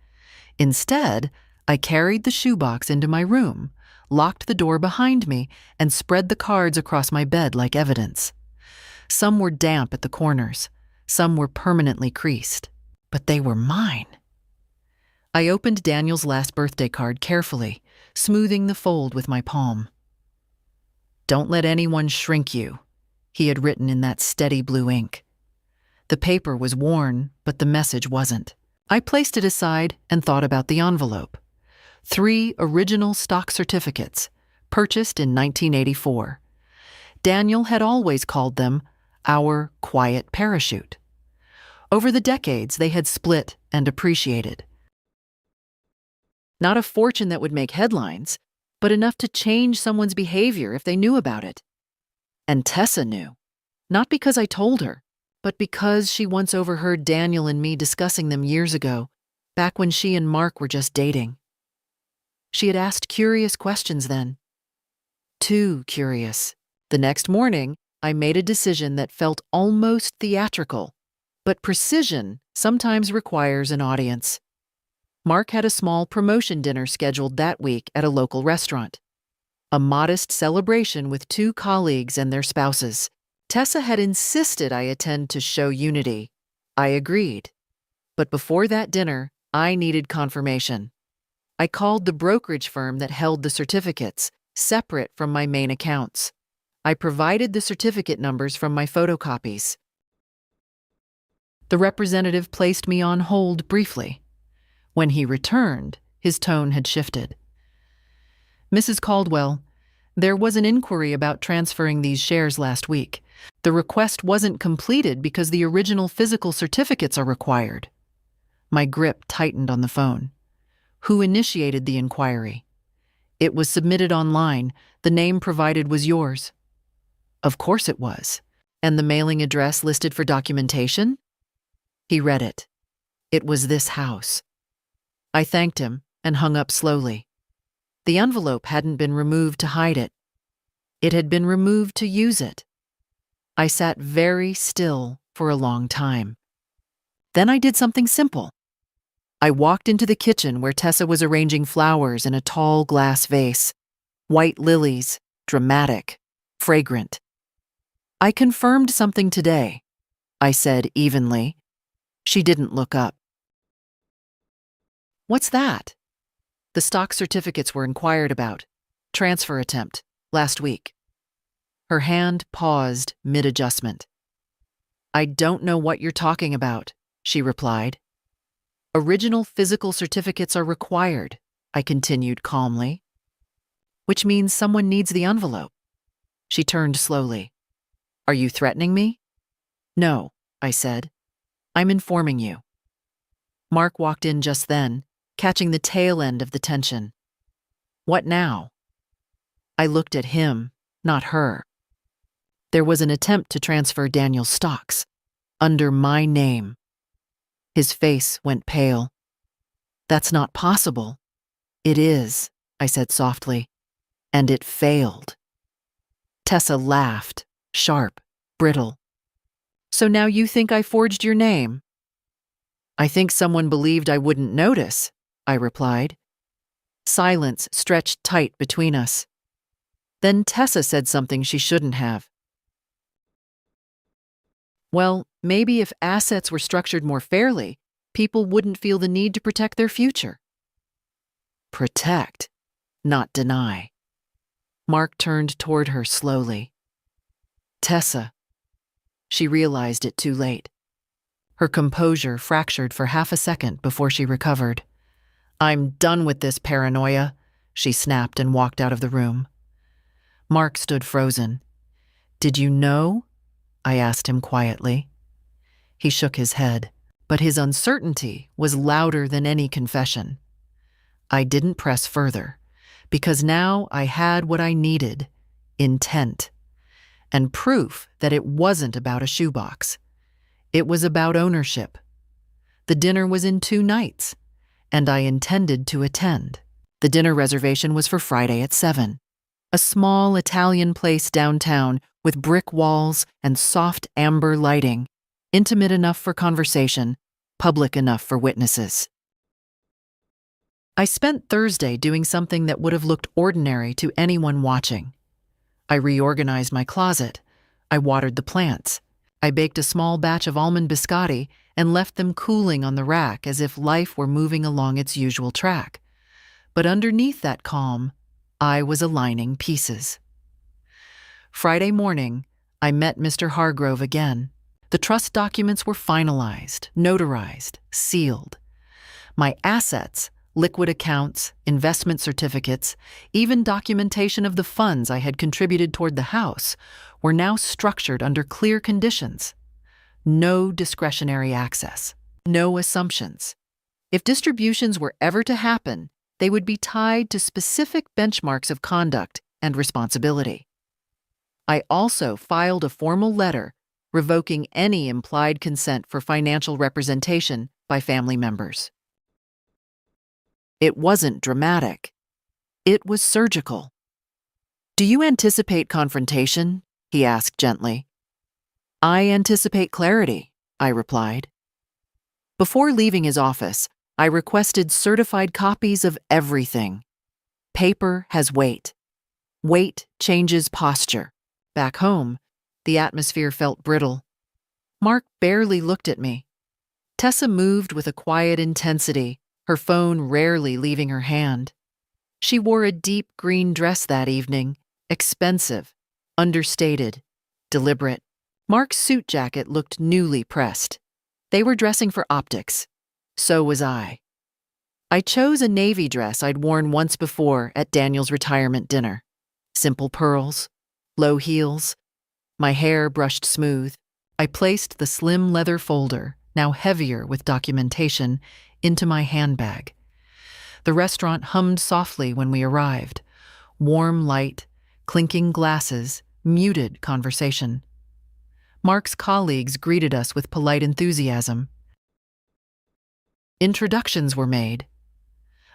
Speaker 1: Instead, I carried the shoebox into my room, locked the door behind me, and spread the cards across my bed like evidence. Some were damp at the corners. Some were permanently creased. But they were mine. I opened Daniel's last birthday card carefully, smoothing the fold with my palm. "Don't let anyone shrink you," he had written in that steady blue ink. The paper was worn, but the message wasn't. I placed it aside and thought about the envelope. 3 original stock certificates, purchased in 1984. Daniel had always called them our quiet parachute. Over the decades, they had split and appreciated. Not a fortune that would make headlines, but enough to change someone's behavior if they knew about it. And Tessa knew. Not because I told her, but because she once overheard Daniel and me discussing them years ago, back when she and Mark were just dating. She had asked curious questions then. Too curious. The next morning, I made a decision that felt almost theatrical, but precision sometimes requires an audience. Mark had a small promotion dinner scheduled that week at a local restaurant. A modest celebration with 2 colleagues and their spouses. Tessa had insisted I attend to show unity. I agreed. But before that dinner, I needed confirmation. I called the brokerage firm that held the certificates, separate from my main accounts. I provided the certificate numbers from my photocopies. The representative placed me on hold briefly. When he returned, his tone had shifted. "Mrs. Caldwell, there was an inquiry about transferring these shares last week. The request wasn't completed because the original physical certificates are required." My grip tightened on the phone. "Who initiated the inquiry?" "It was submitted online. The name provided was yours." "Of course it was. And the mailing address listed for documentation?" He read it. It was this house. I thanked him and hung up slowly. The envelope hadn't been removed to hide it. It had been removed to use it. I sat very still for a long time. Then I did something simple. I walked into the kitchen where Tessa was arranging flowers in a tall glass vase. White lilies, dramatic, fragrant. "I confirmed something today," I said evenly. She didn't look up. "What's that?" "The stock certificates were inquired about. Transfer attempt, last week." Her hand paused mid-adjustment. "I don't know what you're talking about," she replied. "Original physical certificates are required," I continued calmly. "Which means someone needs the envelope." She turned slowly. "Are you threatening me?" "No," I said. "I'm informing you." Mark walked in just then, catching the tail end of the tension. "What now?" I looked at him, not her. There was an attempt to transfer Daniel's stocks, under my name. His face went pale. "That's not possible." "It is," I said softly, "and it failed." Tessa laughed, sharp, brittle. "So now you think I forged your name?" "I think someone believed I wouldn't notice," I replied. Silence stretched tight between us. Then Tessa said something she shouldn't have. "Well, maybe if assets were structured more fairly, people wouldn't feel the need to protect their future." Protect, not deny. Mark turned toward her slowly. "Tessa." She realized it too late. Her composure fractured for half a second before she recovered. "I'm done with this paranoia," she snapped and walked out of the room. Mark stood frozen. "Did you know?" I asked him quietly. He shook his head, but his uncertainty was louder than any confession. I didn't press further, because now I had what I needed: intent, and proof that it wasn't about a shoebox. It was about ownership. The dinner was in 2 nights, and I intended to attend. The dinner reservation was for Friday at 7. A small Italian place downtown with brick walls and soft amber lighting, intimate enough for conversation, public enough for witnesses. I spent Thursday doing something that would have looked ordinary to anyone watching. I reorganized my closet. I watered the plants. I baked a small batch of almond biscotti and left them cooling on the rack as if life were moving along its usual track. But underneath that calm, I was aligning pieces. Friday morning, I met Mr. Hargrove again. The trust documents were finalized, notarized, sealed. My assets, liquid accounts, investment certificates, even documentation of the funds I had contributed toward the house, were now structured under clear conditions. No discretionary access, no assumptions. If distributions were ever to happen, they would be tied to specific benchmarks of conduct and responsibility. I also filed a formal letter revoking any implied consent for financial representation by family members. It wasn't dramatic. It was surgical. "Do you anticipate confrontation?" he asked gently. "I anticipate clarity," I replied. Before leaving his office, I requested certified copies of everything. Paper has weight. Weight changes posture. Back home, the atmosphere felt brittle. Mark barely looked at me. Tessa moved with a quiet intensity, her phone rarely leaving her hand. She wore a deep green dress that evening, expensive, understated, deliberate. Mark's suit jacket looked newly pressed. They were dressing for optics. So was I. I chose a navy dress I'd worn once before at Daniel's retirement dinner. Simple pearls, low heels, my hair brushed smooth. I placed the slim leather folder, now heavier with documentation, into my handbag. The restaurant hummed softly when we arrived. Warm light, clinking glasses, muted conversation. Mark's colleagues greeted us with polite enthusiasm. Introductions were made.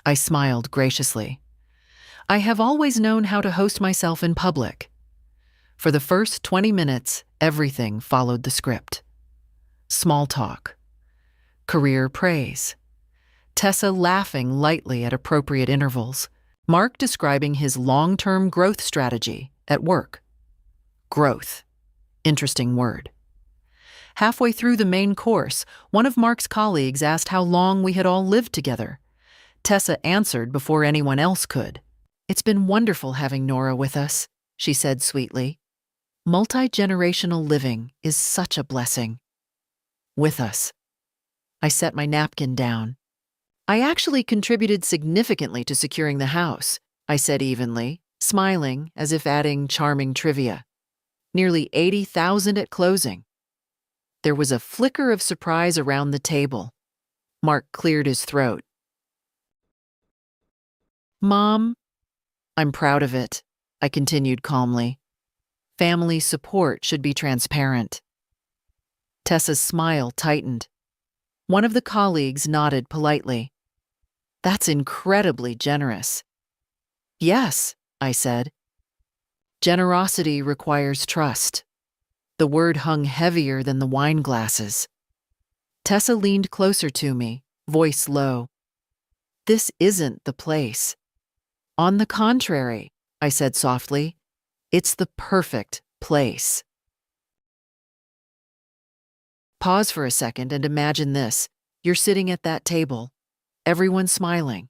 Speaker 1: I smiled graciously. I have always known how to host myself in public. For the first 20 minutes, everything followed the script. Small talk, career praise, Tessa laughing lightly at appropriate intervals, Mark describing his long-term growth strategy at work. Growth. Interesting word. Halfway through the main course, one of Mark's colleagues asked how long we had all lived together. Tessa answered before anyone else could. "It's been wonderful having Nora with us," she said sweetly. "Multi-generational living is such a blessing." With us. I set my napkin down. "I actually contributed significantly to securing the house," I said evenly, smiling as if adding charming trivia. "Nearly 80,000 at closing." There was a flicker of surprise around the table. Mark cleared his throat. "Mom, I'm proud of it," I continued calmly. "Family support should be transparent." Tessa's smile tightened. One of the colleagues nodded politely. "That's incredibly generous." "Yes," I said. "Generosity requires trust." The word hung heavier than the wine glasses. Tessa leaned closer to me, voice low. "This isn't the place." "On the contrary," I said softly, "it's the perfect place." Pause for a second and imagine this. You're sitting at that table, everyone's smiling,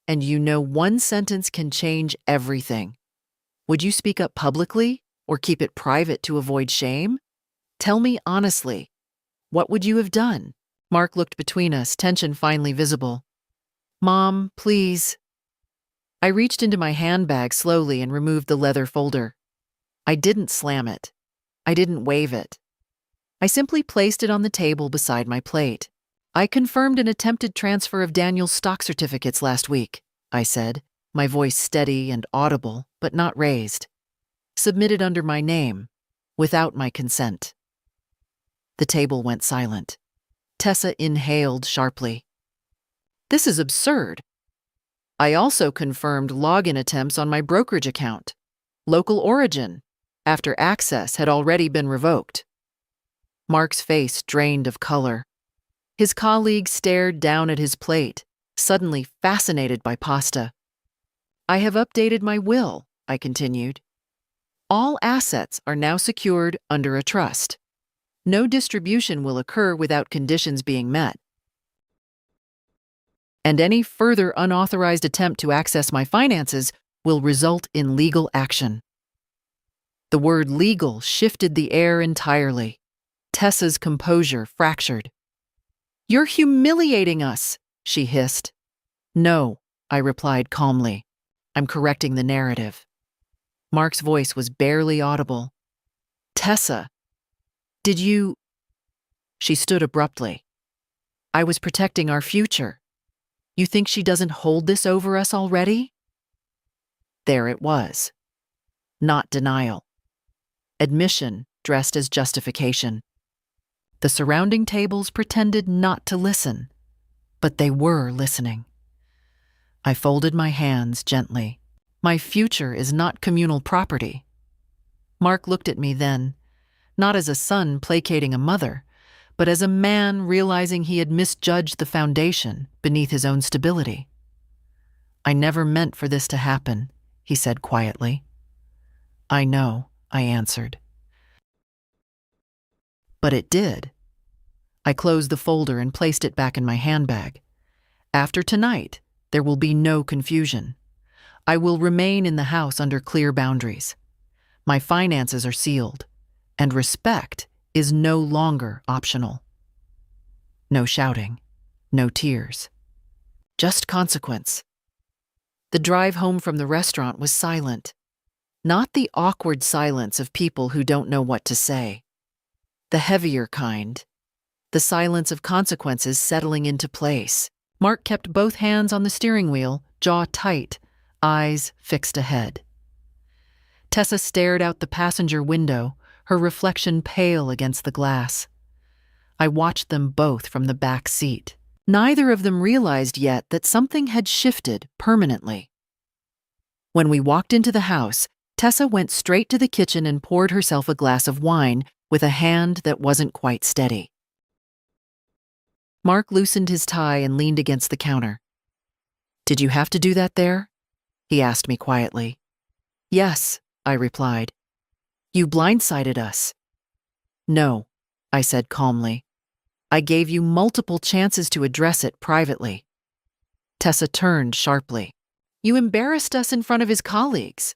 Speaker 1: and you know one sentence can change everything. Would you speak up publicly or keep it private to avoid shame? Tell me honestly, what would you have done? Mark looked between us, tension finally visible. "Mom, please." I reached into my handbag slowly and removed the leather folder. I didn't slam it. I didn't wave it. I simply placed it on the table beside my plate. "I confirmed an attempted transfer of Daniel's stock certificates last week," I said, my voice steady and audible, but not raised. "Submitted under my name, without my consent." The table went silent. Tessa inhaled sharply. "This is absurd." "I also confirmed login attempts on my brokerage account. Local origin, after access had already been revoked." Mark's face drained of color. His colleague stared down at his plate, suddenly fascinated by pasta. "I have updated my will," I continued. "All assets are now secured under a trust. No distribution will occur without conditions being met. And any further unauthorized attempt to access my finances will result in legal action." The word legal shifted the air entirely. Tessa's composure fractured. "You're humiliating us," she hissed. "No," I replied calmly. "I'm correcting the narrative." Mark's voice was barely audible. "Tessa, did you—" She stood abruptly. "I was protecting our future. You think she doesn't hold this over us already?" There it was. Not denial. Admission dressed as justification. The surrounding tables pretended not to listen, but they were listening. I folded my hands gently. "My future is not communal property." Mark looked at me then, not as a son placating a mother, but as a man realizing he had misjudged the foundation beneath his own stability. "I never meant for this to happen," he said quietly. "I know," I answered. But it did. I closed the folder and placed it back in my handbag. After tonight, there will be no confusion. I will remain in the house under clear boundaries. My finances are sealed, and respect is no longer optional. No shouting, no tears. Just consequence. The drive home from the restaurant was silent. Not the awkward silence of people who don't know what to say. The heavier kind. The silence of consequences settling into place. Mark kept both hands on the steering wheel, jaw tight, eyes fixed ahead. Tessa stared out the passenger window, her reflection pale against the glass. I watched them both from the back seat. Neither of them realized yet that something had shifted permanently. When we walked into the house, Tessa went straight to the kitchen and poured herself a glass of wine with a hand that wasn't quite steady. Mark loosened his tie and leaned against the counter. "Did you have to do that there?" he asked me quietly. "Yes," I replied. "You blindsided us." "No," I said calmly. "I gave you multiple chances to address it privately." Tessa turned sharply. "You embarrassed us in front of his colleagues."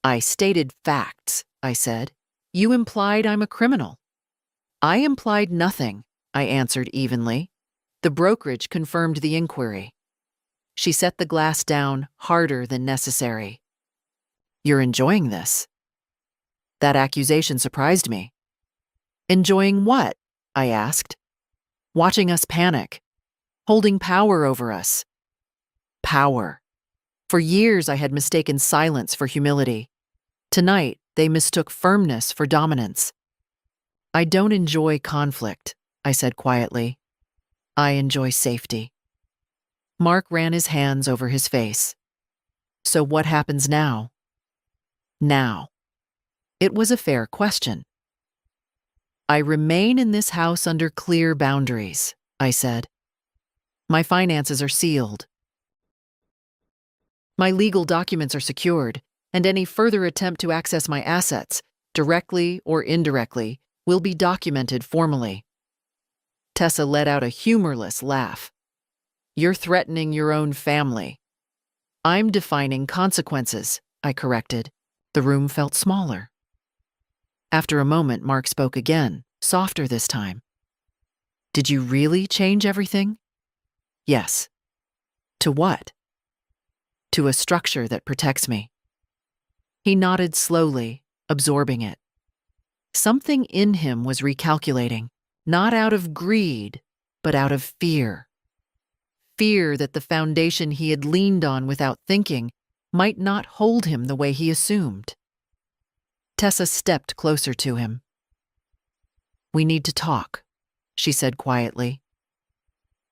Speaker 1: "I stated facts," I said. "You implied I'm a criminal." "I implied nothing," I answered evenly. The brokerage confirmed the inquiry. She set the glass down harder than necessary. "You're enjoying this?" That accusation surprised me. "Enjoying what?" I asked. "Watching us panic. Holding power over us." Power. For years I had mistaken silence for humility. Tonight, they mistook firmness for dominance. "I don't enjoy conflict," I said quietly. "I enjoy safety." Mark ran his hands over his face. "So what happens now?" Now. It was a fair question. "I remain in this house under clear boundaries," I said. "My finances are sealed. My legal documents are secured, and any further attempt to access my assets, directly or indirectly, will be documented formally." Tessa let out a humorless laugh. "You're threatening your own family." "I'm defining consequences," I corrected. The room felt smaller. After a moment, Mark spoke again, softer this time. "Did you really change everything?" "Yes." "To what?" "To a structure that protects me." He nodded slowly, absorbing it. Something in him was recalculating, not out of greed, but out of fear. Fear that the foundation he had leaned on without thinking might not hold him the way he assumed. Tessa stepped closer to him. "We need to talk," she said quietly.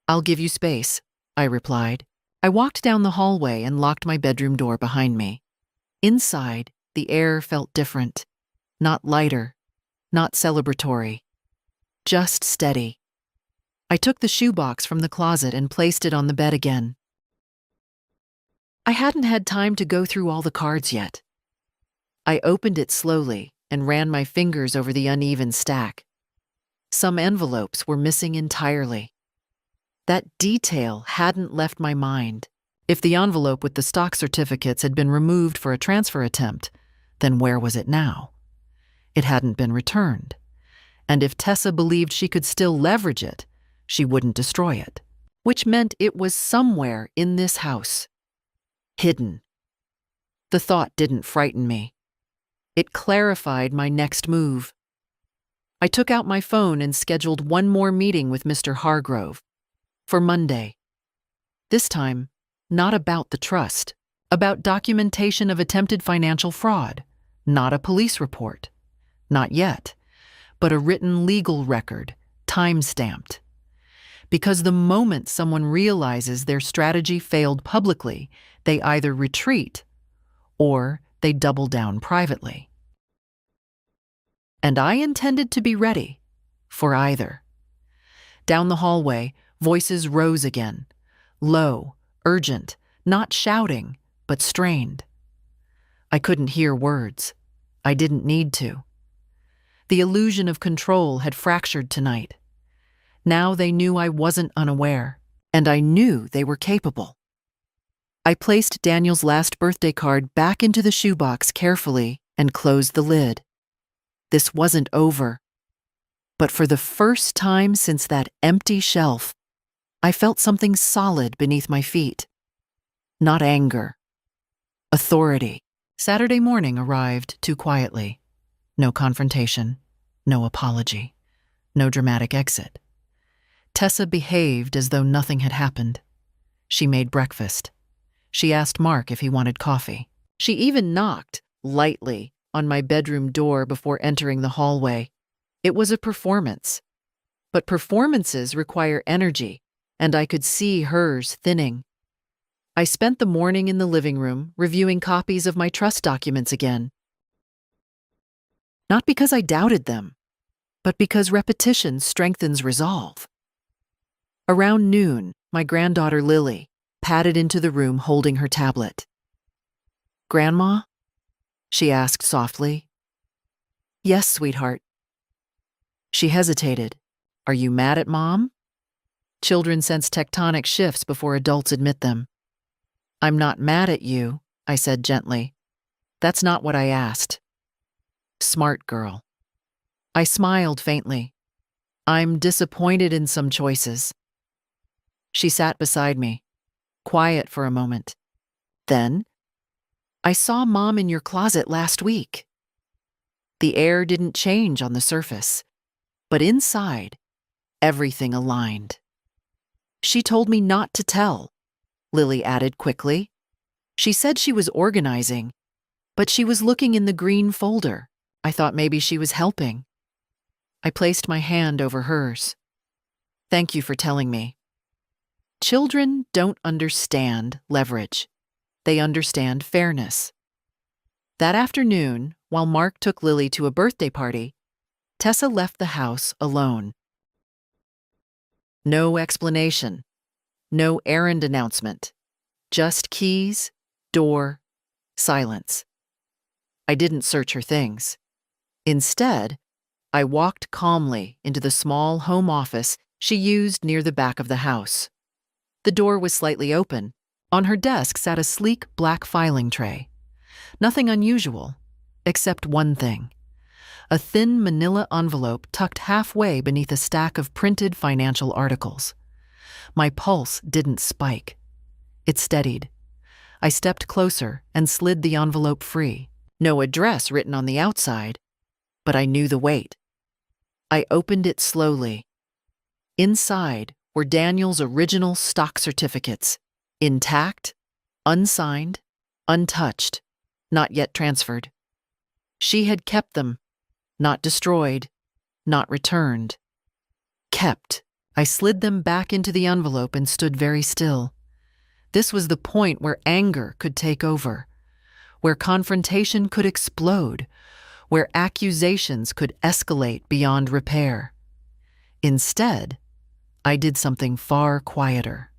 Speaker 1: "I'll give you space," I replied. I walked down the hallway and locked my bedroom door behind me. Inside, the air felt different. Not lighter, not celebratory. Just steady. I took the shoebox from the closet and placed it on the bed again. I hadn't had time to go through all the cards yet. I opened it slowly and ran my fingers over the uneven stack. Some envelopes were missing entirely. That detail hadn't left my mind. If the envelope with the stock certificates had been removed for a transfer attempt, then where was it now? It hadn't been returned. And if Tessa believed she could still leverage it, she wouldn't destroy it, which meant it was somewhere in this house. Hidden. The thought didn't frighten me. It clarified my next move. I took out my phone and scheduled one more meeting with Mr. Hargrove. For Monday. This time, not about the trust, about documentation of attempted financial fraud, not a police report. Not yet, but a written legal record, time-stamped. Because the moment someone realizes their strategy failed publicly, they either retreat or they double down privately. And I intended to be ready for either. Down the hallway, voices rose again, low, urgent, not shouting, but strained. I couldn't hear words. I didn't need to. The illusion of control had fractured tonight. Now they knew I wasn't unaware, and I knew they were capable. I placed Daniel's last birthday card back into the shoebox carefully and closed the lid. This wasn't over. But for the first time since that empty shelf, I felt something solid beneath my feet. Not anger. Authority. Saturday morning arrived too quietly. No confrontation, no apology, no dramatic exit. Tessa behaved as though nothing had happened. She made breakfast. She asked Mark if he wanted coffee. She even knocked, lightly, on my bedroom door before entering the hallway. It was a performance. But performances require energy, and I could see hers thinning. I spent the morning in the living room reviewing copies of my trust documents again. Not because I doubted them, but because repetition strengthens resolve. Around noon, my granddaughter Lily padded into the room holding her tablet. "Grandma?" she asked softly. "Yes, sweetheart." She hesitated. "Are you mad at Mom?" Children sense tectonic shifts before adults admit them. "I'm not mad at you," I said gently. "That's not what I asked." Smart girl. I smiled faintly. "I'm disappointed in some choices." She sat beside me, quiet for a moment. Then, "I saw Mom in your closet last week." The air didn't change on the surface, but inside, everything aligned. "She told me not to tell," Lily added quickly. "She said she was organizing, but she was looking in the green folder. I thought maybe she was helping." I placed my hand over hers. "Thank you for telling me." Children don't understand leverage. They understand fairness. That afternoon, while Mark took Lily to a birthday party, Tessa left the house alone. No explanation, no errand announcement, just keys, door, silence. I didn't search her things. Instead, I walked calmly into the small home office she used near the back of the house. The door was slightly open. On her desk sat a sleek black filing tray. Nothing unusual, except one thing: a thin manila envelope tucked halfway beneath a stack of printed financial articles. My pulse didn't spike. It steadied. I stepped closer and slid the envelope free. No address written on the outside, but I knew the weight. I opened it slowly. Inside were Daniel's original stock certificates, intact, unsigned, untouched, not yet transferred. She had kept them, not destroyed, not returned. Kept. I slid them back into the envelope and stood very still. This was the point where anger could take over, where confrontation could explode, where accusations could escalate beyond repair. Instead, I did something far quieter.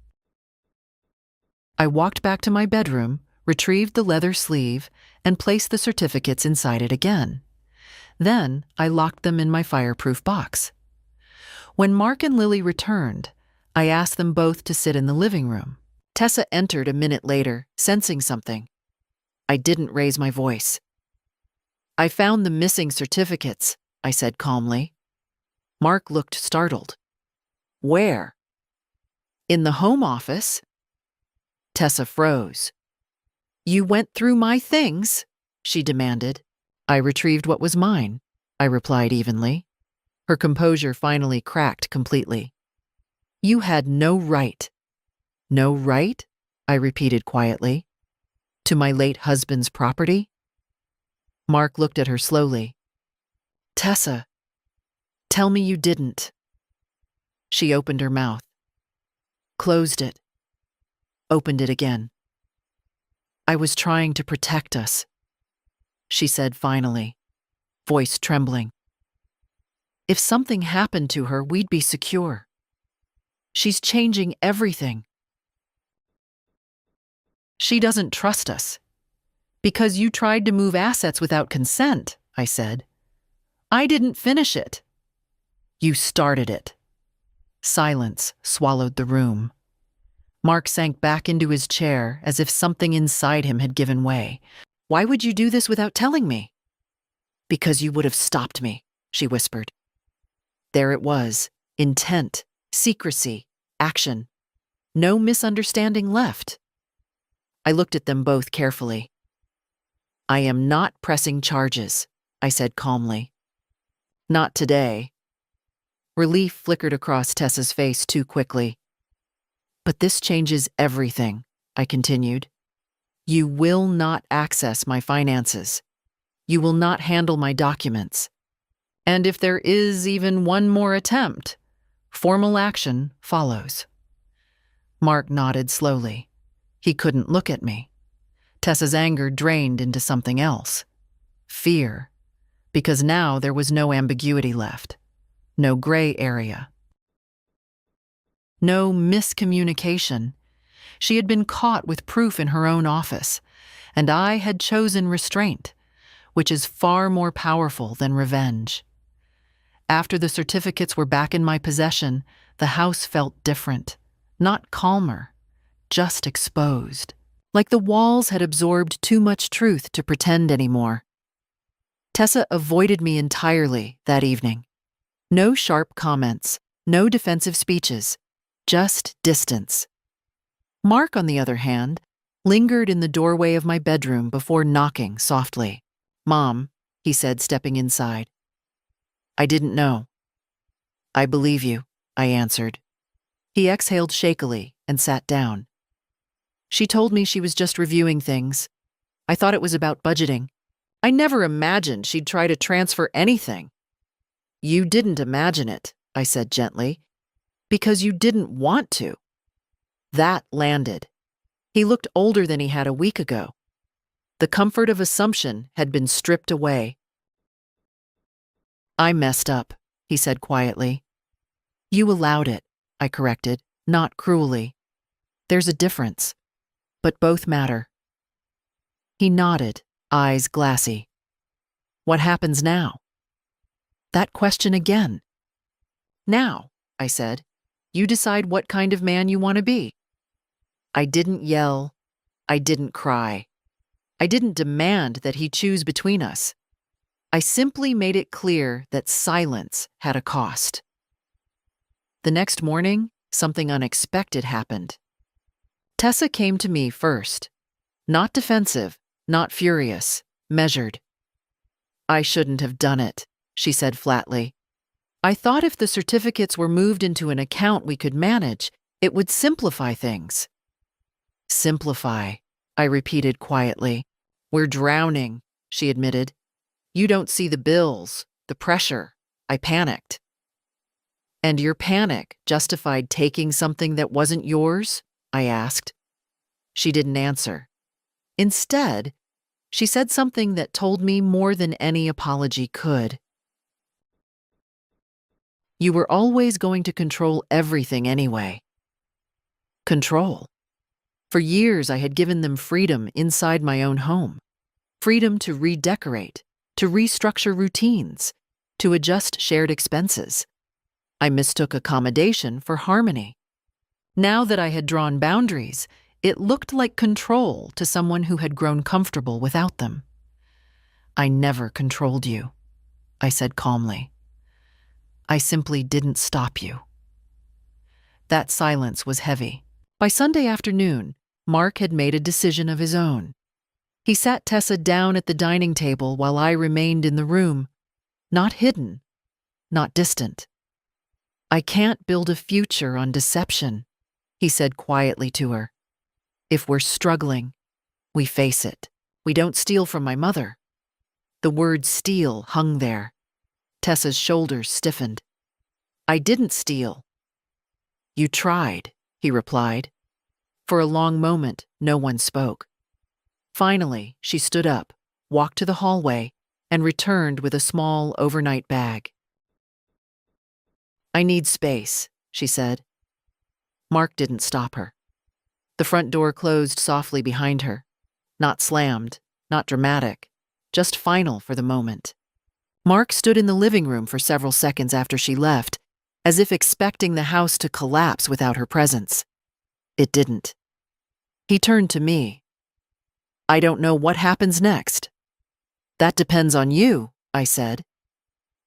Speaker 1: I walked back to my bedroom, retrieved the leather sleeve, and placed the certificates inside it again. Then I locked them in my fireproof box. When Mark and Lily returned, I asked them both to sit in the living room. Tessa entered a minute later, sensing something. I didn't raise my voice. "I found the missing certificates," I said calmly. Mark looked startled. "Where?" "In the home office." Tessa froze. "You went through my things?" she demanded. "I retrieved what was mine," I replied evenly. Her composure finally cracked completely. "You had no right." "No right?" I repeated quietly. "To my late husband's property?" Mark looked at her slowly. "Tessa, tell me you didn't." She opened her mouth, closed it, opened it again. "I was trying to protect us," she said finally, voice trembling. "If something happened to her, we'd be secure. She's changing everything. She doesn't trust us. Because you tried to move assets without consent," I said. "I didn't finish it." "You started it." Silence swallowed the room. Mark sank back into his chair as if something inside him had given way. "Why would you do this without telling me?" "Because you would have stopped me," she whispered. There it was: intent, secrecy, action. No misunderstanding left. I looked at them both carefully. "I am not pressing charges," I said calmly. "Not today." Relief flickered across Tessa's face too quickly. "But this changes everything," I continued. "You will not access my finances. You will not handle my documents. And if there is even one more attempt, formal action follows." Mark nodded slowly. He couldn't look at me. Tessa's anger drained into something else. Fear. Because now there was no ambiguity left. No gray area. No miscommunication. She had been caught with proof in her own office, and I had chosen restraint, which is far more powerful than revenge. After the certificates were back in my possession, the house felt different, not calmer, just exposed, like the walls had absorbed too much truth to pretend anymore. Tessa avoided me entirely that evening. No sharp comments, no defensive speeches, just distance. Mark, on the other hand, lingered in the doorway of my bedroom before knocking softly. "Mom," he said, stepping inside. "I didn't know." "I believe you," I answered. He exhaled shakily and sat down. "She told me she was just reviewing things. I thought it was about budgeting. I never imagined she'd try to transfer anything." "You didn't imagine it," I said gently, "because you didn't want to." That landed. He looked older than he had a week ago. The comfort of assumption had been stripped away. "I messed up," he said quietly. "You allowed it," I corrected, not cruelly. "There's a difference, but both matter." He nodded, eyes glassy. "What happens now?" That question again. "Now," I said, "you decide what kind of man you want to be." I didn't yell. I didn't cry. I didn't demand that he choose between us. I simply made it clear that silence had a cost. The next morning, something unexpected happened. Tessa came to me first. Not defensive, not furious, measured. "I shouldn't have done it," she said flatly. "I thought if the certificates were moved into an account we could manage, it would simplify things." "Simplify," I repeated quietly. "We're drowning," she admitted. "You don't see the bills, the pressure." I panicked. "And your panic justified taking something that wasn't yours?" I asked. She didn't answer. Instead, she said something that told me more than any apology could. "You were always going to control everything anyway." Control. For years, I had given them freedom inside my own home. Freedom to redecorate, to restructure routines, to adjust shared expenses. I mistook accommodation for harmony. Now that I had drawn boundaries, it looked like control to someone who had grown comfortable without them. "I never controlled you," I said calmly. "I simply didn't stop you." That silence was heavy. By Sunday afternoon, Mark had made a decision of his own. He sat Tessa down at the dining table while I remained in the room, not hidden, not distant. "I can't build a future on deception," he said quietly to her. "If we're struggling, we face it. We don't steal from my mother." The word steal hung there. Tessa's shoulders stiffened. "I didn't steal." "You tried," he replied. For a long moment, no one spoke. Finally, she stood up, walked to the hallway, and returned with a small overnight bag. "I need space," she said. Mark didn't stop her. The front door closed softly behind her. Not slammed, not dramatic, just final for the moment. Mark stood in the living room for several seconds after she left, as if expecting the house to collapse without her presence. It didn't. He turned to me. "I don't know what happens next." "That depends on you," I said.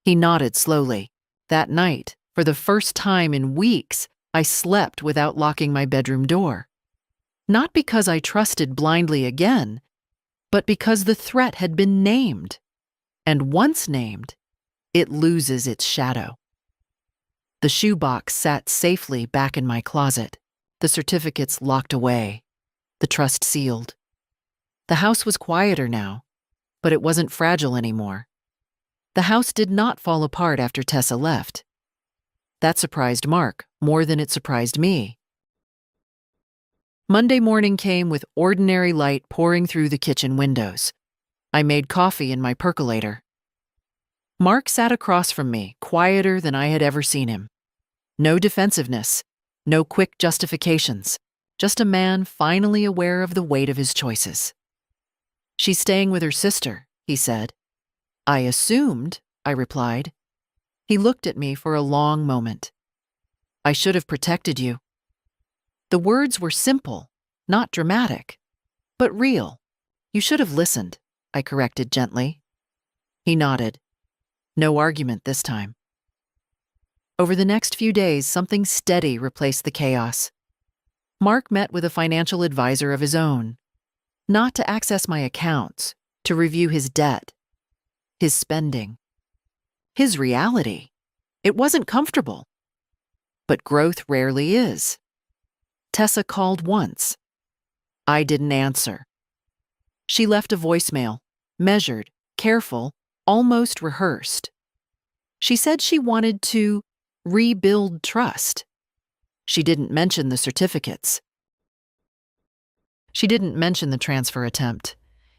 Speaker 1: He nodded slowly. That night, for the first time in weeks, I slept without locking my bedroom door. Not because I trusted blindly again, but because the threat had been named. And once named, it loses its shadow. The shoebox sat safely back in my closet, the certificates locked away, the trust sealed. The house was quieter now, but it wasn't fragile anymore. The house did not fall apart after Tessa left. That surprised Mark more than it surprised me. Monday morning came with ordinary light pouring through the kitchen windows. I made coffee in my percolator. Mark sat across from me, quieter than I had ever seen him. No defensiveness, no quick justifications, just a man finally aware of the weight of his choices. "She's staying with her sister," he said. "I assumed," I replied. He looked at me for a long moment. "I should have protected you." The words were simple, not dramatic, but real. "You should have listened," I corrected gently. He nodded. No argument this time. Over the next few days, something steady replaced the chaos. Mark met with a financial advisor of his own, not to access my accounts, to review his debt, his spending, his reality. It wasn't comfortable. But growth rarely is. Tessa called once. I didn't answer. She left a voicemail, measured, careful, almost rehearsed. She said she wanted to rebuild trust. She didn't mention the certificates. She didn't mention the transfer attempt.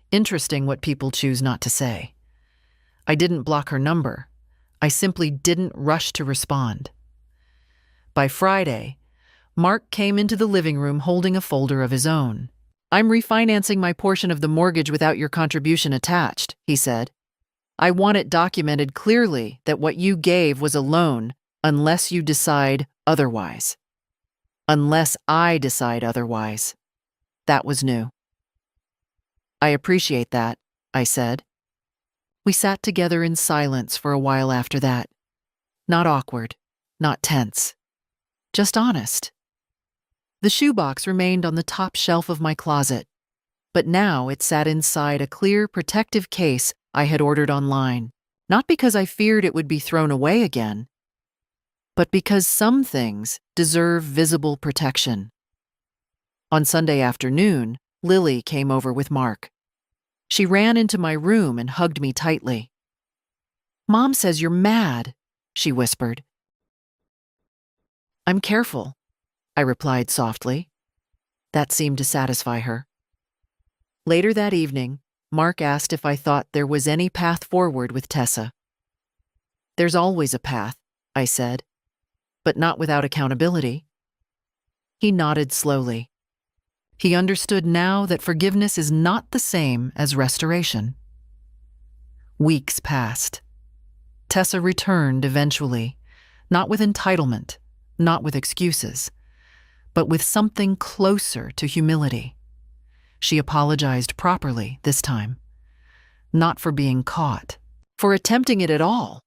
Speaker 1: Interesting what people choose not to say. I didn't block her number. I simply didn't rush to respond. By Friday, Mark came into the living room holding a folder of his own. "I'm refinancing my portion of the mortgage without your contribution attached," he said. "I want it documented clearly that what you gave was a loan unless you decide otherwise. Unless I decide otherwise." That was new. "I appreciate that," I said. We sat together in silence for a while after that. Not awkward, not tense. Just honest. The shoebox remained on the top shelf of my closet, but now it sat inside a clear, protective case I had ordered online, not because I feared it would be thrown away again, but because some things deserve visible protection. On Sunday afternoon, Lily came over with Mark. She ran into my room and hugged me tightly. "Mom says you're mad," she whispered. "I'm careful," I replied softly. That seemed to satisfy her. Later that evening, Mark asked if I thought there was any path forward with Tessa. "There's always a path," I said, "but not without accountability." He nodded slowly. He understood now that forgiveness is not the same as restoration. Weeks passed. Tessa returned eventually, not with entitlement, not with excuses, but with something closer to humility. She apologized properly this time, not for being caught, for attempting it at all.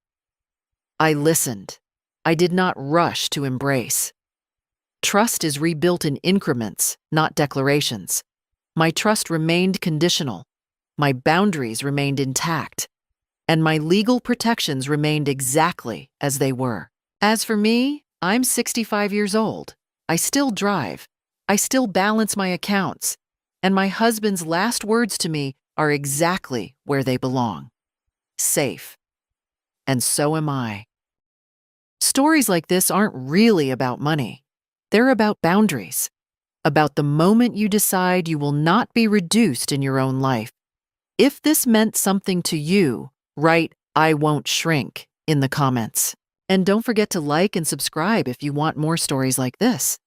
Speaker 1: I listened. I did not rush to embrace. Trust is rebuilt in increments, not declarations. My trust remained conditional. My boundaries remained intact. And my legal protections remained exactly as they were. As for me, I'm 65 years old. I still drive. I still balance my accounts. And my husband's last words to me are exactly where they belong. Safe. And so am I. Stories like this aren't really about money. They're about boundaries, about the moment you decide you will not be reduced in your own life. If this meant something to you, write "I won't shrink" in the comments. And don't forget to like and subscribe if you want more stories like this.